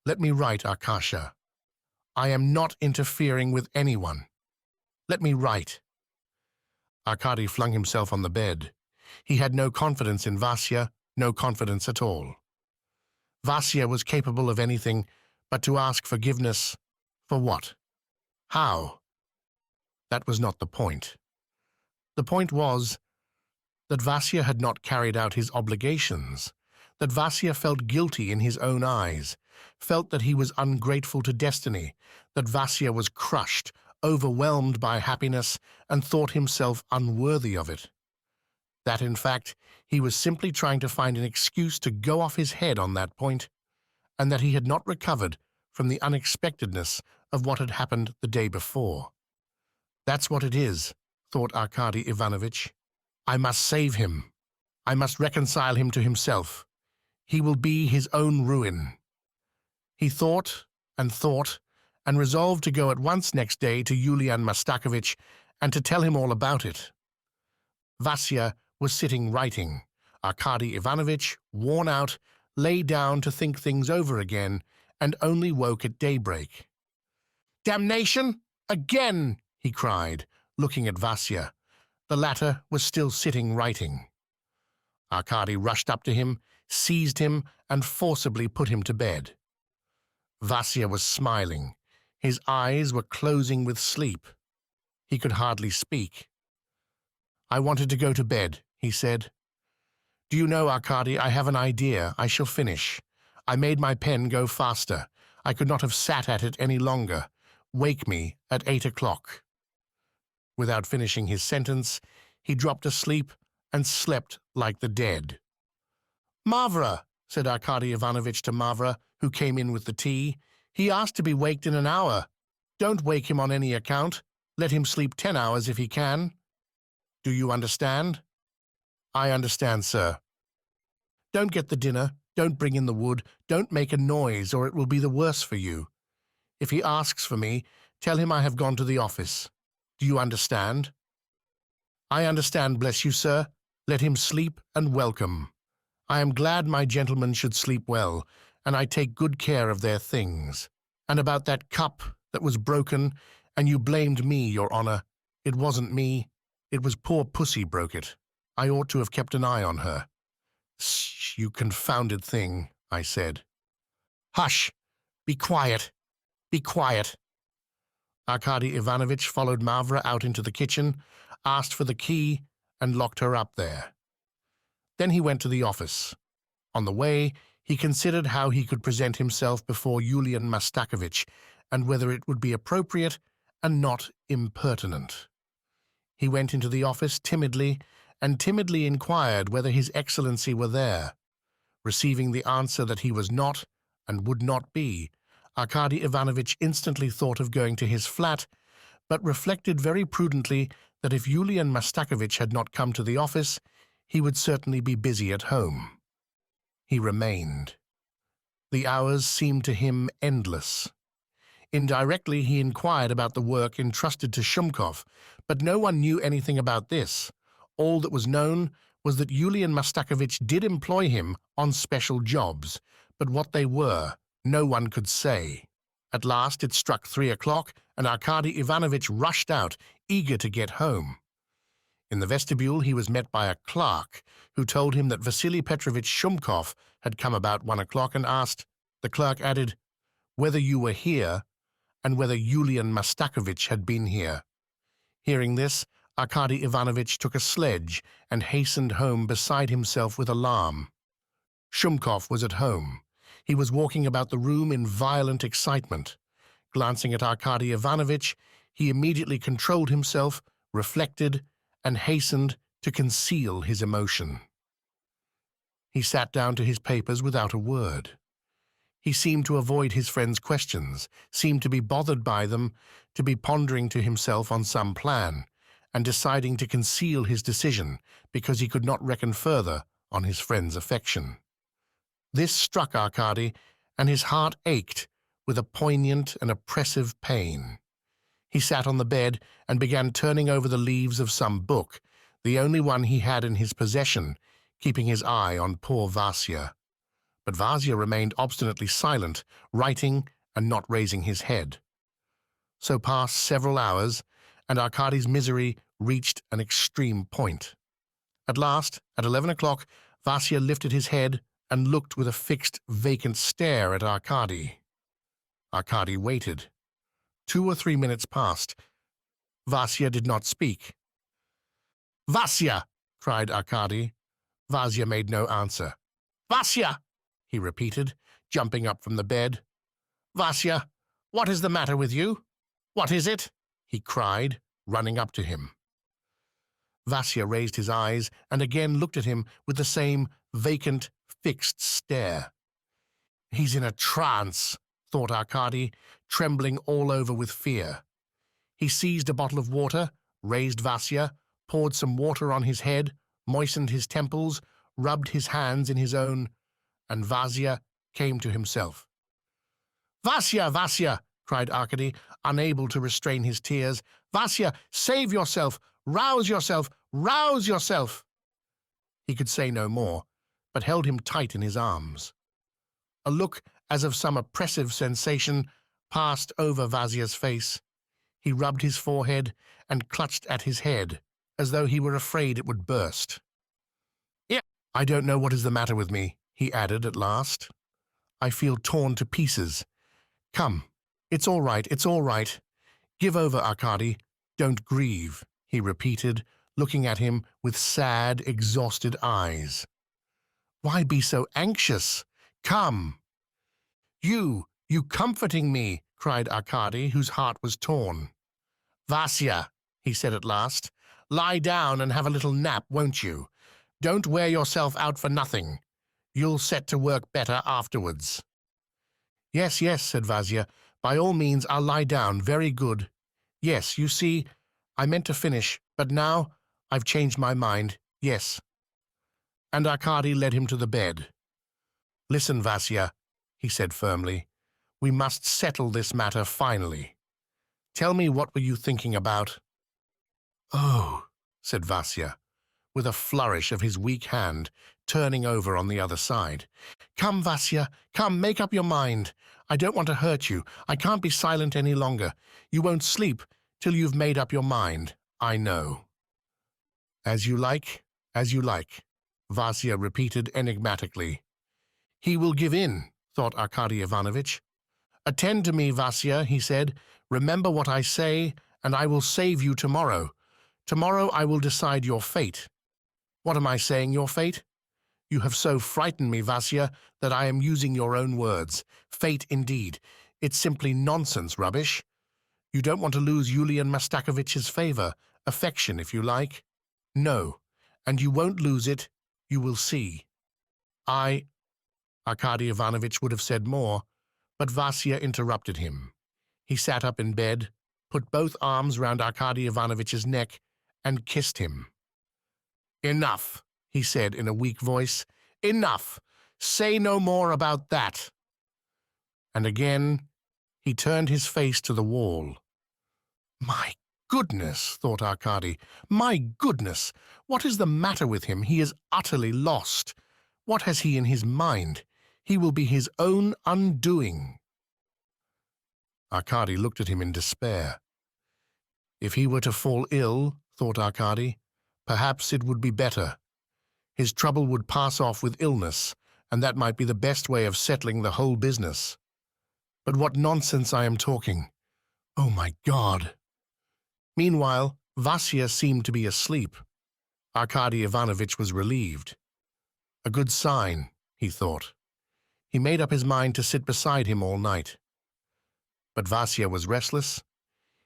Let me write, Arkasha. I am not interfering with anyone. Let me write. Arkady flung himself on the bed. He had no confidence in Vasia, no confidence at all. Vasia was capable of anything, but to ask forgiveness, for what? How? That was not the point. The point was that Vasia had not carried out his obligations, that Vasia felt guilty in his own eyes, felt that he was ungrateful to destiny, that Vasia was crushed, overwhelmed by happiness, and thought himself unworthy of it. That, in fact, he was simply trying to find an excuse to go off his head on that point, and that he had not recovered from the unexpectedness of what had happened the day before. That's what it is, thought Arkady Ivanovitch. I must save him. I must reconcile him to himself. He will be his own ruin. He thought, and resolved to go at once next day to Yulian Mastakovich and to tell him all about it. Vasia was sitting writing. Arkady Ivanovitch, worn out, lay down to think things over again and only woke at daybreak. Damnation! Again! He cried, looking at Vasia. The latter was still sitting writing. Arkady rushed up to him, seized him, and forcibly put him to bed. Vasia was smiling. His eyes were closing with sleep. He could hardly speak. I wanted to go to bed, he said. Do you know, Arkady, I have an idea. I shall finish. I made my pen go faster. I could not have sat at it any longer. Wake me at 8 o'clock. Without finishing his sentence, he dropped asleep and slept like the dead. Mavra, said Arkady Ivanovitch to Mavra, who came in with the tea. He asked to be waked in an hour. Don't wake him on any account. Let him sleep 10 hours if he can. Do you understand? I understand, sir. Don't get the dinner. Don't bring in the wood. Don't make a noise, or it will be the worse for you. If he asks for me, tell him I have gone to the office. Do you understand? I understand, bless you, sir. Let him sleep and welcome. I am glad my gentlemen should sleep well, and I take good care of their things. And about that cup that was broken, and you blamed me, your honor. It wasn't me. It was poor Pussy broke it. I ought to have kept an eye on her. Shh, you confounded thing, I said. Hush! Be quiet! Be quiet! Arkady Ivanovich followed Mavra out into the kitchen, asked for the key, and locked her up there. Then he went to the office. On the way, he considered how he could present himself before Yulian Mastakovich and whether it would be appropriate and not impertinent. He went into the office timidly and timidly inquired whether His Excellency were there. Receiving the answer that he was not and would not be, Arkady Ivanovich instantly thought of going to his flat, but reflected very prudently that if Yulian Mastakovich had not come to the office, he would certainly be busy at home. He remained. The hours seemed to him endless. Indirectly, he inquired about the work entrusted to Shumkov, but no one knew anything about this. All that was known was that Yulian Mastakovich did employ him on special jobs, but what they were, no one could say. At last it struck 3 o'clock, and Arkady Ivanovich rushed out, eager to get home. In the vestibule he was met by a clerk, who told him that Vasily Petrovich Shumkov had come about 1 o'clock and asked, the clerk added, whether you were here, and whether Yulian Mastakovich had been here. Hearing this, Arkady Ivanovich took a sledge and hastened home beside himself with alarm. Shumkov was at home. He was walking about the room in violent excitement. Glancing at Arkady Ivanovich, he immediately controlled himself, reflected, and hastened to conceal his emotion. He sat down to his papers without a word. He seemed to avoid his friend's questions, seemed to be bothered by them, to be pondering to himself on some plan, and deciding to conceal his decision because he could not reckon further on his friend's affection. This struck Arkady, and his heart ached with a poignant and oppressive pain. He sat on the bed and began turning over the leaves of some book, the only one he had in his possession, keeping his eye on poor Vasia. But Vasia remained obstinately silent, writing and not raising his head. So passed several hours, and Arkady's misery reached an extreme point. At last, at 11 o'clock, Vasia lifted his head and looked with a fixed, vacant stare at Arkady. Arkady waited. 2 or 3 minutes passed. Vasia did not speak. "Vasia!" cried Arkady. Vasia made no answer. "Vasia!" he repeated, jumping up from the bed. "Vasia, what is the matter with you? What is it?" he cried, running up to him. Vasia raised his eyes and again looked at him with the same vacant, fixed stare. "He's in a trance," thought Arkady, trembling all over with fear. He seized a bottle of water, raised Vasia, poured some water on his head, moistened his temples, rubbed his hands in his own, and Vasia came to himself. "Vasia, Vasia!" cried Arkady, unable to restrain his tears. "Vasia, save yourself! Rouse yourself! Rouse yourself!" He could say no more, but held him tight in his arms. A look as of some oppressive sensation passed over Vasia's face. He rubbed his forehead and clutched at his head, as though he were afraid it would burst. "I don't know what is the matter with me," he added at last. "I feel torn to pieces. Come, it's all right, it's all right. Give over, Arkady. Don't grieve," he repeated, looking at him with sad, exhausted eyes. "Why be so anxious? Come." You comforting me," cried Arkady, whose heart was torn. "Vasia," he said at last, "lie down and have a little nap, won't you? Don't wear yourself out for nothing. You'll set to work better afterwards." "Yes, yes," said Vasia. "By all means, I'll lie down. Very good. Yes, you see, I meant to finish, but now I've changed my mind. Yes." And Arkady led him to the bed. "Listen, Vasia," he said firmly. "We must settle this matter finally. Tell me, what were you thinking about?" "Oh," said Vasia, with a flourish of his weak hand, turning over on the other side. "Come, Vasia, come, make up your mind. I don't want to hurt you. I can't be silent any longer. You won't sleep till you've made up your mind. I know." "As you like, as you like," Vasia repeated enigmatically. "He will give in," thought Arkady Ivanovitch. "Attend to me, Vasia," he said. "Remember what I say, and I will save you tomorrow. Tomorrow I will decide your fate." "What am I saying, your fate?" "You have so frightened me, Vasia, that I am using your own words. Fate indeed. It's simply nonsense, rubbish. You don't want to lose Yulian Mastakovich's favor, affection, if you like. No, and you won't lose it. You will see." Arkady Ivanovitch would have said more, but Vasia interrupted him. He sat up in bed, put both arms round Arkady Ivanovitch's neck, and kissed him. "Enough," he said in a weak voice. "Enough. Say no more about that." And again he turned his face to the wall. "My goodness," thought Arkady. "My goodness! What is the matter with him? He is utterly lost. What has he in his mind? He will be his own undoing." Arkady looked at him in despair. If he were to fall ill, thought Arkady, perhaps it would be better. His trouble would pass off with illness, and that might be the best way of settling the whole business. But what nonsense I am talking. Oh, my God! Meanwhile, Vasia seemed to be asleep. Arkady Ivanovitch was relieved. A good sign, he thought. He made up his mind to sit beside him all night. But Vasia was restless.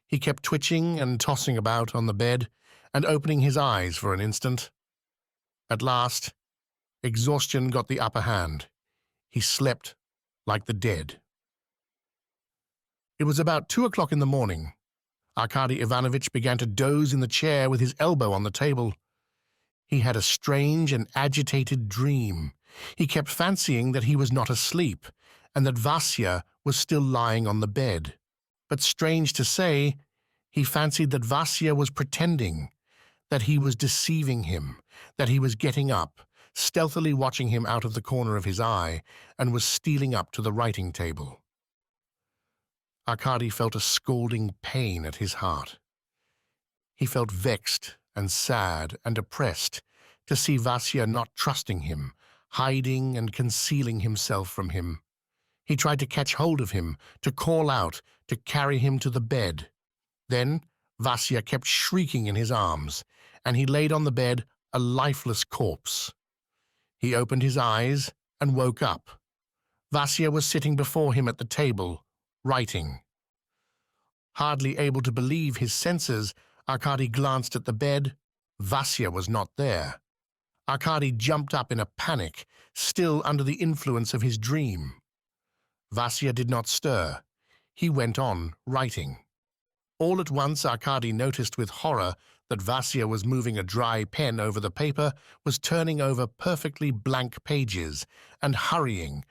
He kept twitching and tossing about on the bed and opening his eyes for an instant. At last, exhaustion got the upper hand. He slept like the dead. It was about 2 o'clock in the morning. Arkady Ivanovitch began to doze in the chair with his elbow on the table. He had a strange and agitated dream. He kept fancying that he was not asleep and that Vasia was still lying on the bed. But strange to say, he fancied that Vasia was pretending, that he was deceiving him, that he was getting up, stealthily watching him out of the corner of his eye, and was stealing up to the writing table. Arkady felt a scalding pain at his heart. He felt vexed and sad and oppressed to see Vasia not trusting him, hiding and concealing himself from him. He tried to catch hold of him, to call out, to carry him to the bed. Then Vasia kept shrieking in his arms, and he laid on the bed a lifeless corpse. He opened his eyes and woke up. Vasia was sitting before him at the table, writing. Hardly able to believe his senses, Arkady glanced at the bed. Vasia was not there. Arkady jumped up in a panic, still under the influence of his dream. Vasia did not stir. He went on writing. All at once Arkady noticed with horror that Vasia was moving a dry pen over the paper, was turning over perfectly blank pages, and hurrying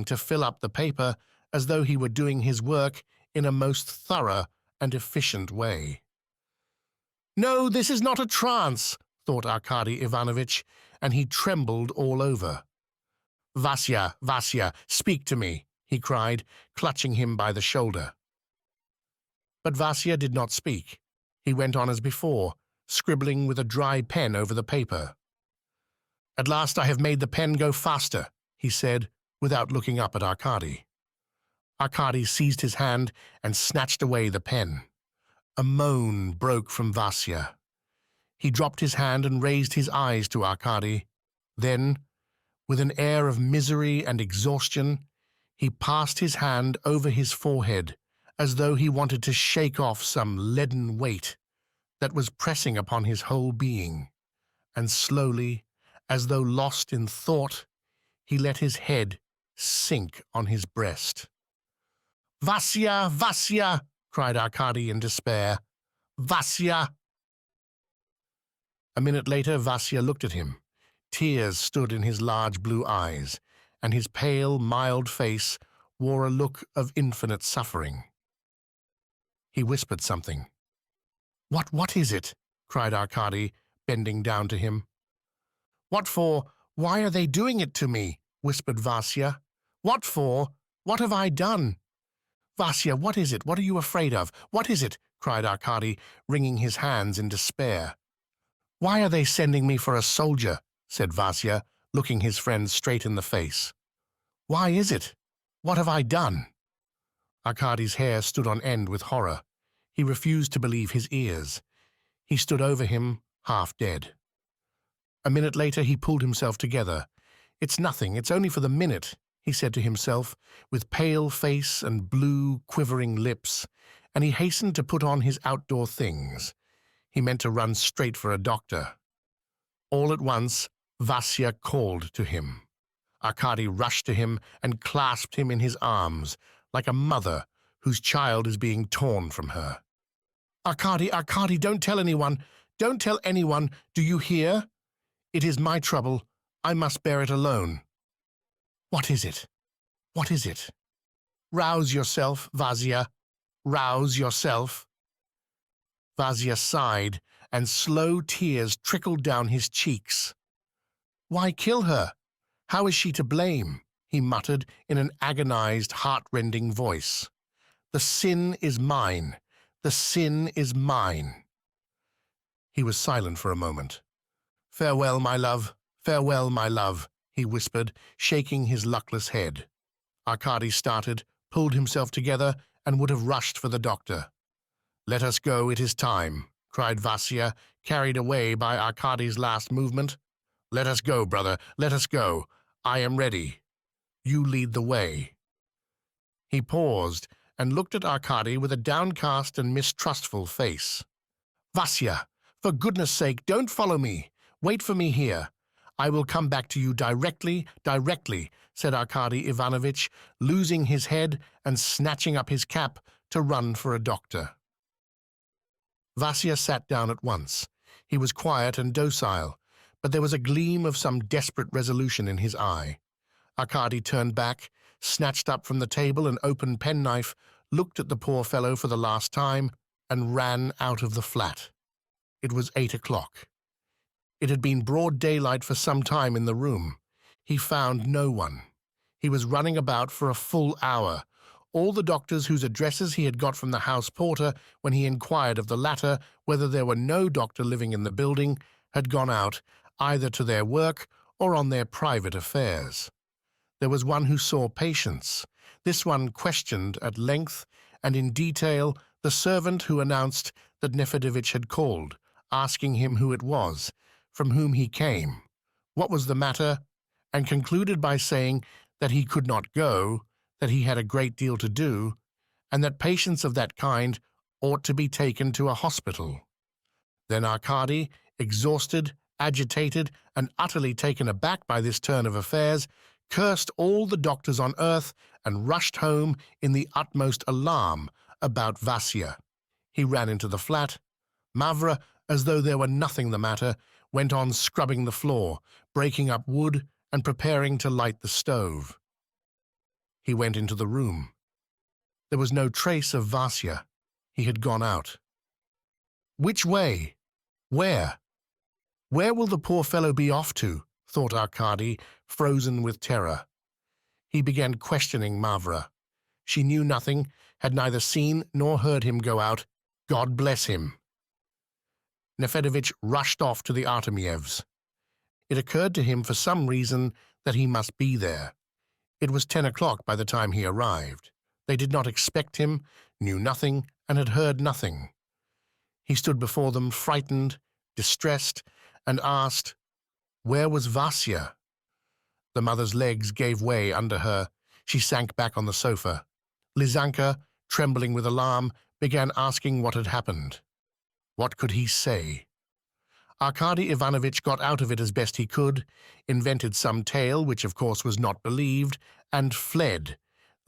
to fill up the paper as though he were doing his work in a most thorough and efficient way. "No, this is not a trance," thought Arkady Ivanovitch, and he trembled all over. "Vasia, Vasia, speak to me," he cried, clutching him by the shoulder. But Vasia did not speak. He went on as before, scribbling with a dry pen over the paper. "At last I have made the pen go faster," he said, without looking up at Arkady. Arkady seized his hand and snatched away the pen. A moan broke from Vasia. He dropped his hand and raised his eyes to Arkady. Then, with an air of misery and exhaustion, he passed his hand over his forehead as though he wanted to shake off some leaden weight that was pressing upon his whole being, and slowly, as though lost in thought, he let his head sink on his breast. "Vasia, Vasia!" cried Arkady in despair. "Vasia!" A minute later, Vasia looked at him. Tears stood in his large blue eyes, and his pale, mild face wore a look of infinite suffering. He whispered something. What is it?" cried Arkady, bending down to him. "What for? Why are they doing it to me?" whispered Vasia. "What for? What have I done?" "Vasia, what is it? What are you afraid of? What is it?" cried Arkady, wringing his hands in despair. "Why are they sending me for a soldier?" said Vasia, looking his friend straight in the face. "Why is it? What have I done?" Arkady's hair stood on end with horror. He refused to believe his ears. He stood over him, half dead. A minute later he pulled himself together. "It's nothing, it's only for the minute," he said to himself, with pale face and blue, quivering lips, and he hastened to put on his outdoor things. He meant to run straight for a doctor. All at once, Vasia called to him. Arkady rushed to him and clasped him in his arms, like a mother whose child is being torn from her. "Arkady, Arkady, don't tell anyone! Don't tell anyone! Do you hear? It is my trouble. I must bear it alone." "What is it? What is it?" "Rouse yourself, Vasia. Rouse yourself." Vasia sighed, and slow tears trickled down his cheeks. "Why kill her? How is she to blame?" he muttered in an agonized, heart-rending voice. "The sin is mine. The sin is mine." He was silent for a moment. "Farewell, my love. Farewell, my love," he whispered, shaking his luckless head. Arkady started, pulled himself together, and would have rushed for the doctor. "Let us go, it is time," cried Vasia, carried away by Arkady's last movement. "Let us go, brother, let us go. I am ready. You lead the way." He paused and looked at Arkady with a downcast and mistrustful face. "Vasia, for goodness' sake, don't follow me. Wait for me here. I will come back to you directly, said Arkady Ivanovitch, losing his head and snatching up his cap to run for a doctor. Vasia sat down at once. He was quiet and docile, but there was a gleam of some desperate resolution in his eye. Arkady turned back, snatched up from the table an open penknife, looked at the poor fellow for the last time, and ran out of the flat. It was 8 o'clock. It had been broad daylight for some time in the room. He found no one. He was running about for a full hour. All the doctors whose addresses he had got from the house porter when he inquired of the latter whether there were no doctor living in the building had gone out either to their work or on their private affairs. There was one who saw patients. This one questioned at length and in detail the servant who announced that Nefedevich had called, asking him who it was, from whom he came, what was the matter, and concluded by saying that he could not go, that he had a great deal to do, and that patients of that kind ought to be taken to a hospital. Then Arkady, exhausted, agitated, and utterly taken aback by this turn of affairs, cursed all the doctors on earth and rushed home in the utmost alarm about Vasia. He ran into the flat. Mavra, as though there were nothing the matter, went on scrubbing the floor, breaking up wood, and preparing to light the stove. He went into the room. There was no trace of Vasia. He had gone out. Which way? Where? Where will the poor fellow be off to? Thought Arkady, frozen with terror. He began questioning Mavra. She knew nothing, had neither seen nor heard him go out. God bless him. Nefedevich rushed off to the Artemievs. It occurred to him for some reason that he must be there. It was 10 o'clock by the time he arrived. They did not expect him, knew nothing, and had heard nothing. He stood before them, frightened, distressed, and asked, where was Vasia? The mother's legs gave way under her. She sank back on the sofa. Lizanka, trembling with alarm, began asking what had happened. What could he say? Arkady Ivanovitch got out of it as best he could, invented some tale which of course was not believed, and fled,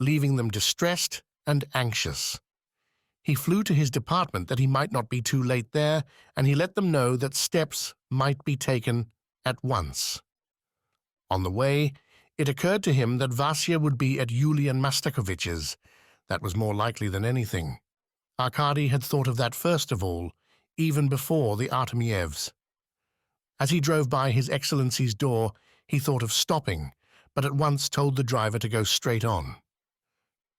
leaving them distressed and anxious. He flew to his department that he might not be too late there, and he let them know that steps might be taken at once. On the way, it occurred to him that Vasia would be at Yulian Mastakovich's. That was more likely than anything. Arkady had thought of that first of all, even before the Artemievs. As he drove by His Excellency's door, he thought of stopping, but at once told the driver to go straight on.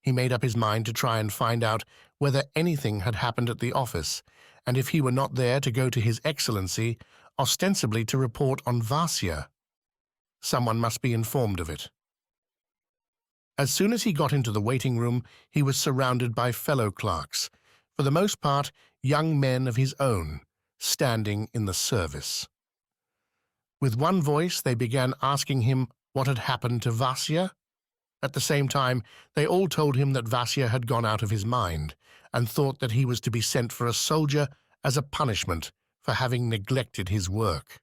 He made up his mind to try and find out whether anything had happened at the office, and if he were not there, to go to His Excellency, ostensibly to report on Vasia. Someone must be informed of it. As soon as he got into the waiting room, he was surrounded by fellow clerks, for the most part young men of his own, standing in the service. With one voice, they began asking him what had happened to Vasia. At the same time, they all told him that Vasia had gone out of his mind and thought that he was to be sent for a soldier as a punishment for having neglected his work.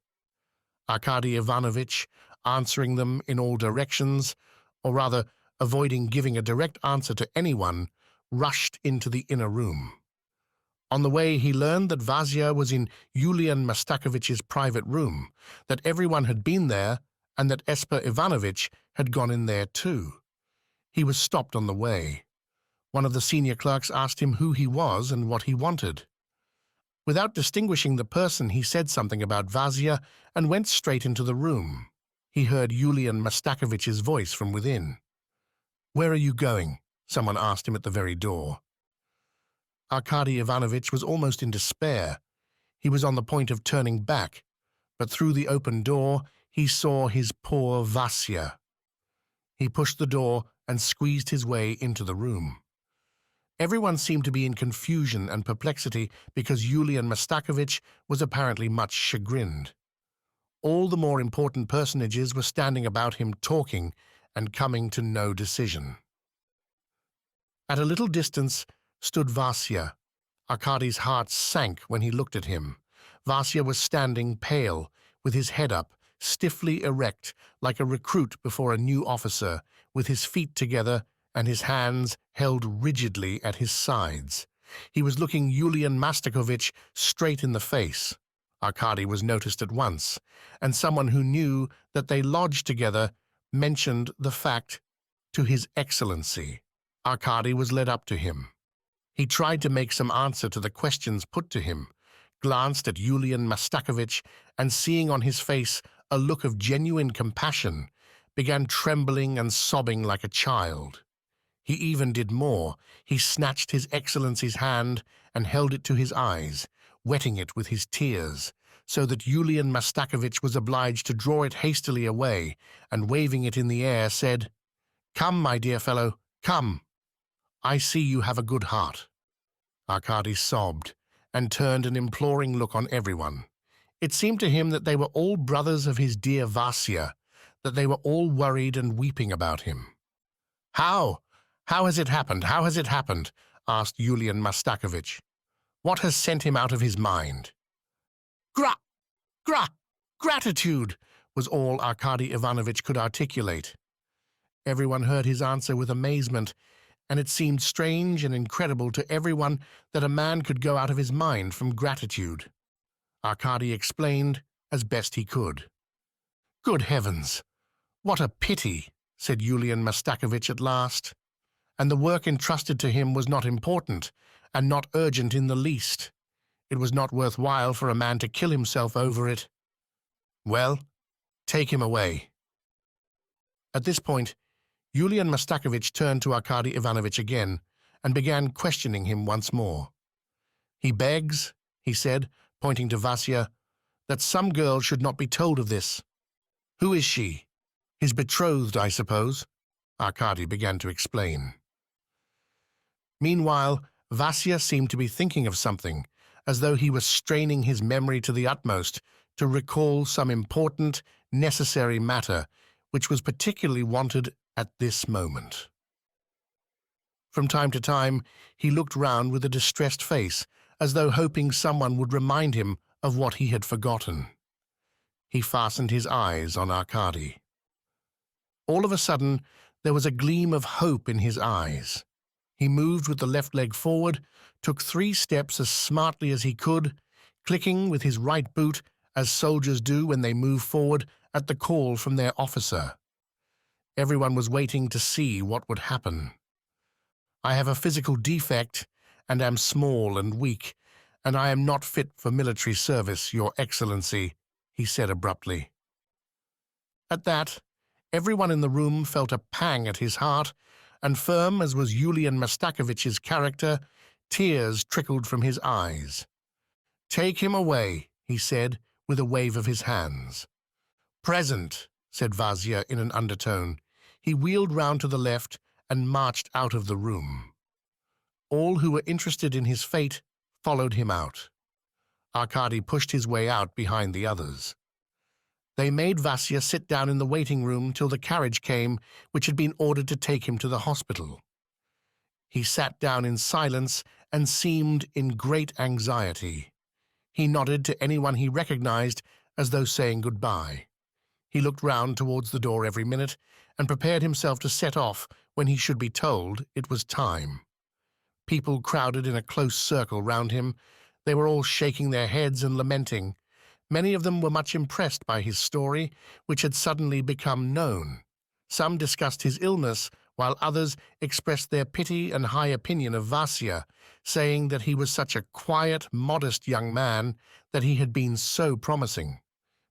Arkady Ivanovich, answering them in all directions, or rather avoiding giving a direct answer to anyone, rushed into the inner room. On the way, he learned that Vasia was in Yulian Mastakovich's private room, that everyone had been there, and that Esper Ivanovich had gone in there too. He was stopped on the way. One of the senior clerks asked him who he was and what he wanted. Without distinguishing the person, he said something about Vasia and went straight into the room. He heard Yulian Mastakovich's voice from within. "Where are you going?" someone asked him at the very door. Arkady Ivanovich was almost in despair. He was on the point of turning back, but through the open door he saw his poor Vasia. He pushed the door and squeezed his way into the room. Everyone seemed to be in confusion and perplexity because Yulian Mastakovich was apparently much chagrined. All the more important personages were standing about him talking and coming to no decision. At a little distance stood Vasia. Arkady's heart sank when he looked at him. Vasia was standing pale, with his head up, stiffly erect, like a recruit before a new officer, with his feet together and his hands held rigidly at his sides. He was looking Yulian Mastakovich straight in the face. Arkady was noticed at once, and someone who knew that they lodged together mentioned the fact to His Excellency. Arkady was led up to him. He tried to make some answer to the questions put to him, glanced at Yulian Mastakovich, and seeing on his face a look of genuine compassion, began trembling and sobbing like a child. He even did more. He snatched His Excellency's hand and held it to his eyes, wetting it with his tears, so that Yulian Mastakovich was obliged to draw it hastily away, and waving it in the air, said, "Come, my dear fellow, come. I see you have a good heart." Arkady sobbed and turned an imploring look on everyone. It seemed to him that they were all brothers of his dear Vasia, that they were all worried and weeping about him. "How? How has it happened? How has it happened?" asked Yulian Mastakovich. "What has sent him out of his mind?" Gratitude, was all Arkady Ivanovich could articulate. Everyone heard his answer with amazement, and it seemed strange and incredible to everyone that a man could go out of his mind from gratitude. Arkady explained as best he could. "Good heavens, what a pity," said Yulian Mastakovich at last. And the work entrusted to him was not important, and not urgent in the least. It was not worthwhile for a man to kill himself over it. "Well, take him away." At this point, Yulian Mastakovich turned to Arkady Ivanovich again and began questioning him once more. "He begs," he said, pointing to Vasia, "that some girl should not be told of this. Who is she? His betrothed, I suppose?" Arkady began to explain. Meanwhile, Vasia seemed to be thinking of something, as though he was straining his memory to the utmost to recall some important, necessary matter which was particularly wanted at this moment. From time to time, he looked round with a distressed face, as though hoping someone would remind him of what he had forgotten. He fastened his eyes on Arkady. All of a sudden, there was a gleam of hope in his eyes. He moved with the left leg forward, took 3 steps as smartly as he could, clicking with his right boot as soldiers do when they move forward at the call from their officer. Everyone was waiting to see what would happen. "I have a physical defect and am small and weak, and I am not fit for military service, Your Excellency," he said abruptly. At that, everyone in the room felt a pang at his heart, and firm as was Yulian Mastakovich's character, tears trickled from his eyes. "Take him away," he said, with a wave of his hands. "Present," said Vasia in an undertone. He wheeled round to the left and marched out of the room. All who were interested in his fate followed him out. Arkady pushed his way out behind the others. They made Vasia sit down in the waiting room till the carriage came, which had been ordered to take him to the hospital. He sat down in silence and seemed in great anxiety. He nodded to anyone he recognized as though saying goodbye. He looked round towards the door every minute and prepared himself to set off when he should be told it was time. People crowded in a close circle round him. They were all shaking their heads and lamenting. Many of them were much impressed by his story, which had suddenly become known. Some discussed his illness, while others expressed their pity and high opinion of Vasia, saying that he was such a quiet, modest young man, that he had been so promising.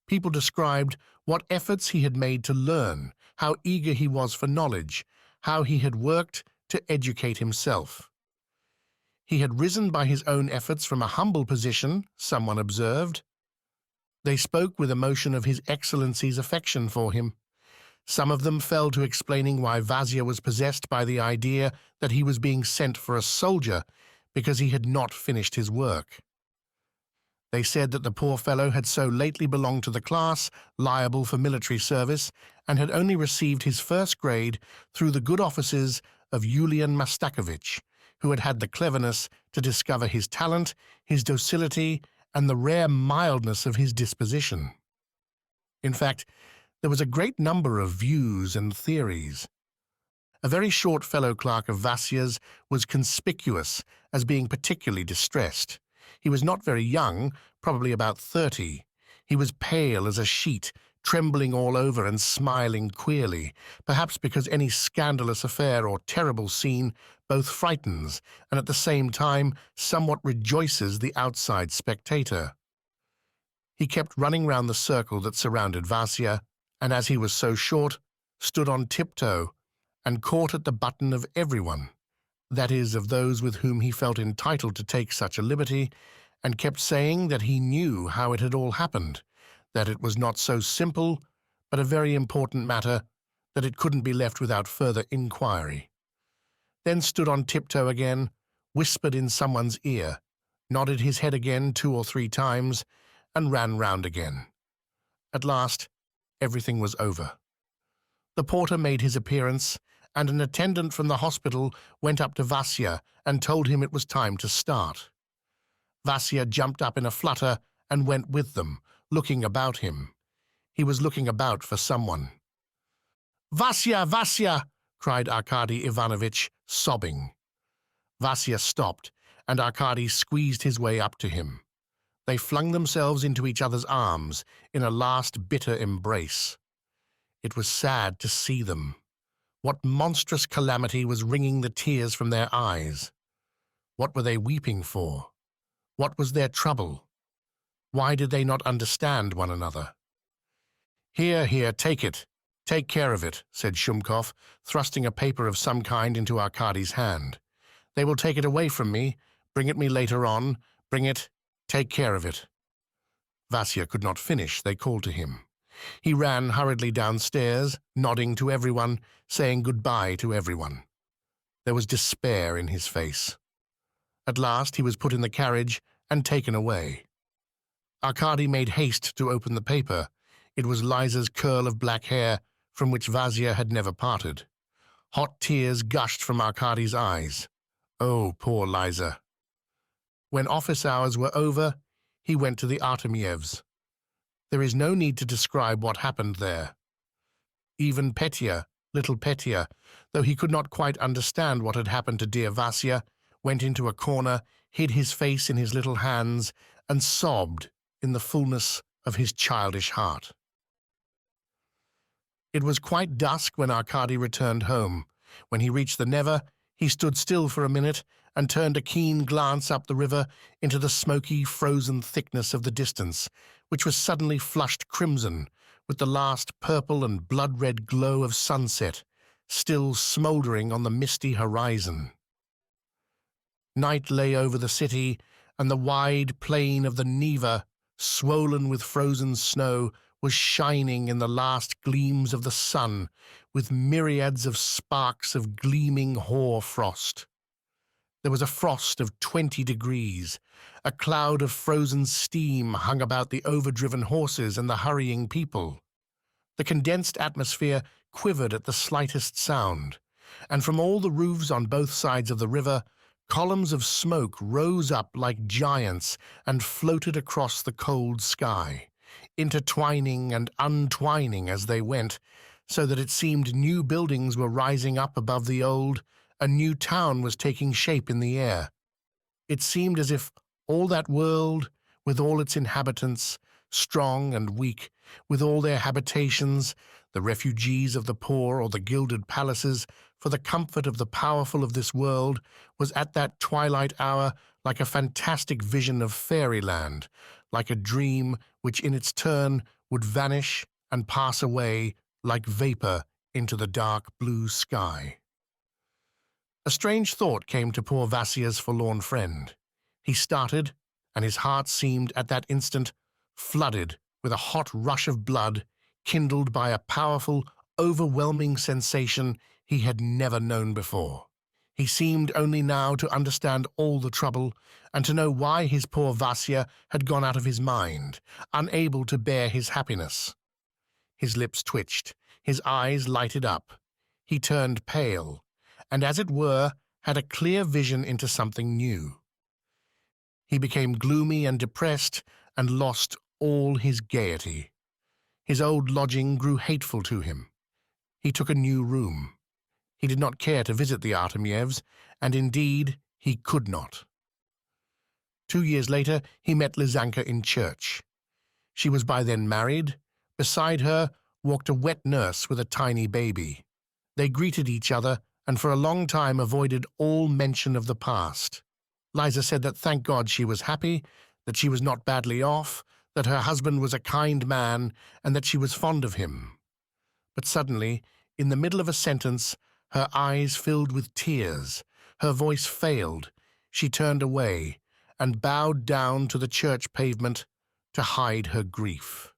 People described what efforts he had made to learn, how eager he was for knowledge, how he had worked to educate himself. He had risen by his own efforts from a humble position, someone observed. They spoke with emotion of His Excellency's affection for him. Some of them fell to explaining why Vasia was possessed by the idea that he was being sent for a soldier because he had not finished his work. They said that the poor fellow had so lately belonged to the class liable for military service and had only received his first grade through the good offices of Yulian Mastakovich, who had had the cleverness to discover his talent, his docility, and the rare mildness of his disposition. In fact, there was a great number of views and theories. A very short fellow clerk of Vasia's was conspicuous as being particularly distressed. He was not very young, probably about 30. He was pale as a sheet, trembling all over and smiling queerly, perhaps because any scandalous affair or terrible scene both frightens and at the same time somewhat rejoices the outside spectator. He kept running round the circle that surrounded Vasia, and as he was so short, stood on tiptoe and caught at the button of everyone, that is, of those with whom he felt entitled to take such a liberty, and kept saying that he knew how it had all happened, that it was not so simple, but a very important matter, that it couldn't be left without further inquiry. Then stood on tiptoe again, whispered in someone's ear, nodded his head again 2 or 3 times, and ran round again. At last, everything was over. The porter made his appearance, and an attendant from the hospital went up to Vasia and told him it was time to start. Vasia jumped up in a flutter and went with them, looking about him. He was looking about for someone. "Vasia, Vasia!" cried Arkady Ivanovich, sobbing. Vasia stopped, and Arkady squeezed his way up to him. They flung themselves into each other's arms in a last bitter embrace. It was sad to see them. What monstrous calamity was wringing the tears from their eyes? What were they weeping for? What was their trouble? Why did they not understand one another? "Here, here, take it. Take care of it," said Shumkov, thrusting a paper of some kind into Arkady's hand. "They will take it away from me. Bring it me later on. Bring it. Take care of it." Vasia could not finish. They called to him. He ran hurriedly downstairs, nodding to everyone, saying goodbye to everyone. There was despair in his face. At last he was put in the carriage and taken away. Arkady made haste to open the paper. It was Liza's curl of black hair, from which Vasia had never parted. Hot tears gushed from Arkady's eyes. Oh, poor Liza. When office hours were over, he went to the Artemyevs. There is no need to describe what happened there. Even Petya, little Petya, though he could not quite understand what had happened to dear Vasia, went into a corner, hid his face in his little hands, and sobbed in the fullness of his childish heart. It was quite dusk when Arkady returned home. When he reached the Neva, he stood still for a minute and turned a keen glance up the river into the smoky, frozen thickness of the distance, which was suddenly flushed crimson with the last purple and blood-red glow of sunset still smouldering on the misty horizon. Night lay over the city, and the wide plain of the Neva, swollen with frozen snow, was shining in the last gleams of the sun with myriads of sparks of gleaming hoar frost. There was a frost of 20 degrees. A cloud of frozen steam hung about the overdriven horses and the hurrying people. The condensed atmosphere quivered at the slightest sound, and from all the roofs on both sides of the river, columns of smoke rose up like giants and floated across the cold sky, intertwining and untwining as they went, so that it seemed new buildings were rising up above the old, a new town was taking shape in the air. It seemed as if all that world, with all its inhabitants, strong and weak, with all their habitations, the refugees of the poor or the gilded palaces, for the comfort of the powerful of this world, was at that twilight hour like a fantastic vision of fairyland, like a dream which in its turn would vanish and pass away like vapor into the dark blue sky. A strange thought came to poor Vasia's forlorn friend. He started, and his heart seemed at that instant flooded with a hot rush of blood, kindled by a powerful, overwhelming sensation he had never known before. He seemed only now to understand all the trouble, and to know why his poor Vasia had gone out of his mind, unable to bear his happiness. His lips twitched, his eyes lighted up. He turned pale, and as it were, had a clear vision into something new. He became gloomy and depressed, and lost all his gaiety. His old lodging grew hateful to him. He took a new room. He did not care to visit the Artemyevs, and indeed he could not. 2 years later he met Lizanka in church. She was by then married. Beside her walked a wet nurse with a tiny baby. They greeted each other and for a long time avoided all mention of the past. Liza said that thank God she was happy, that she was not badly off, that her husband was a kind man, and that she was fond of him. But suddenly, in the middle of a sentence, her eyes filled with tears, her voice failed, she turned away, and bowed down to the church pavement to hide her grief.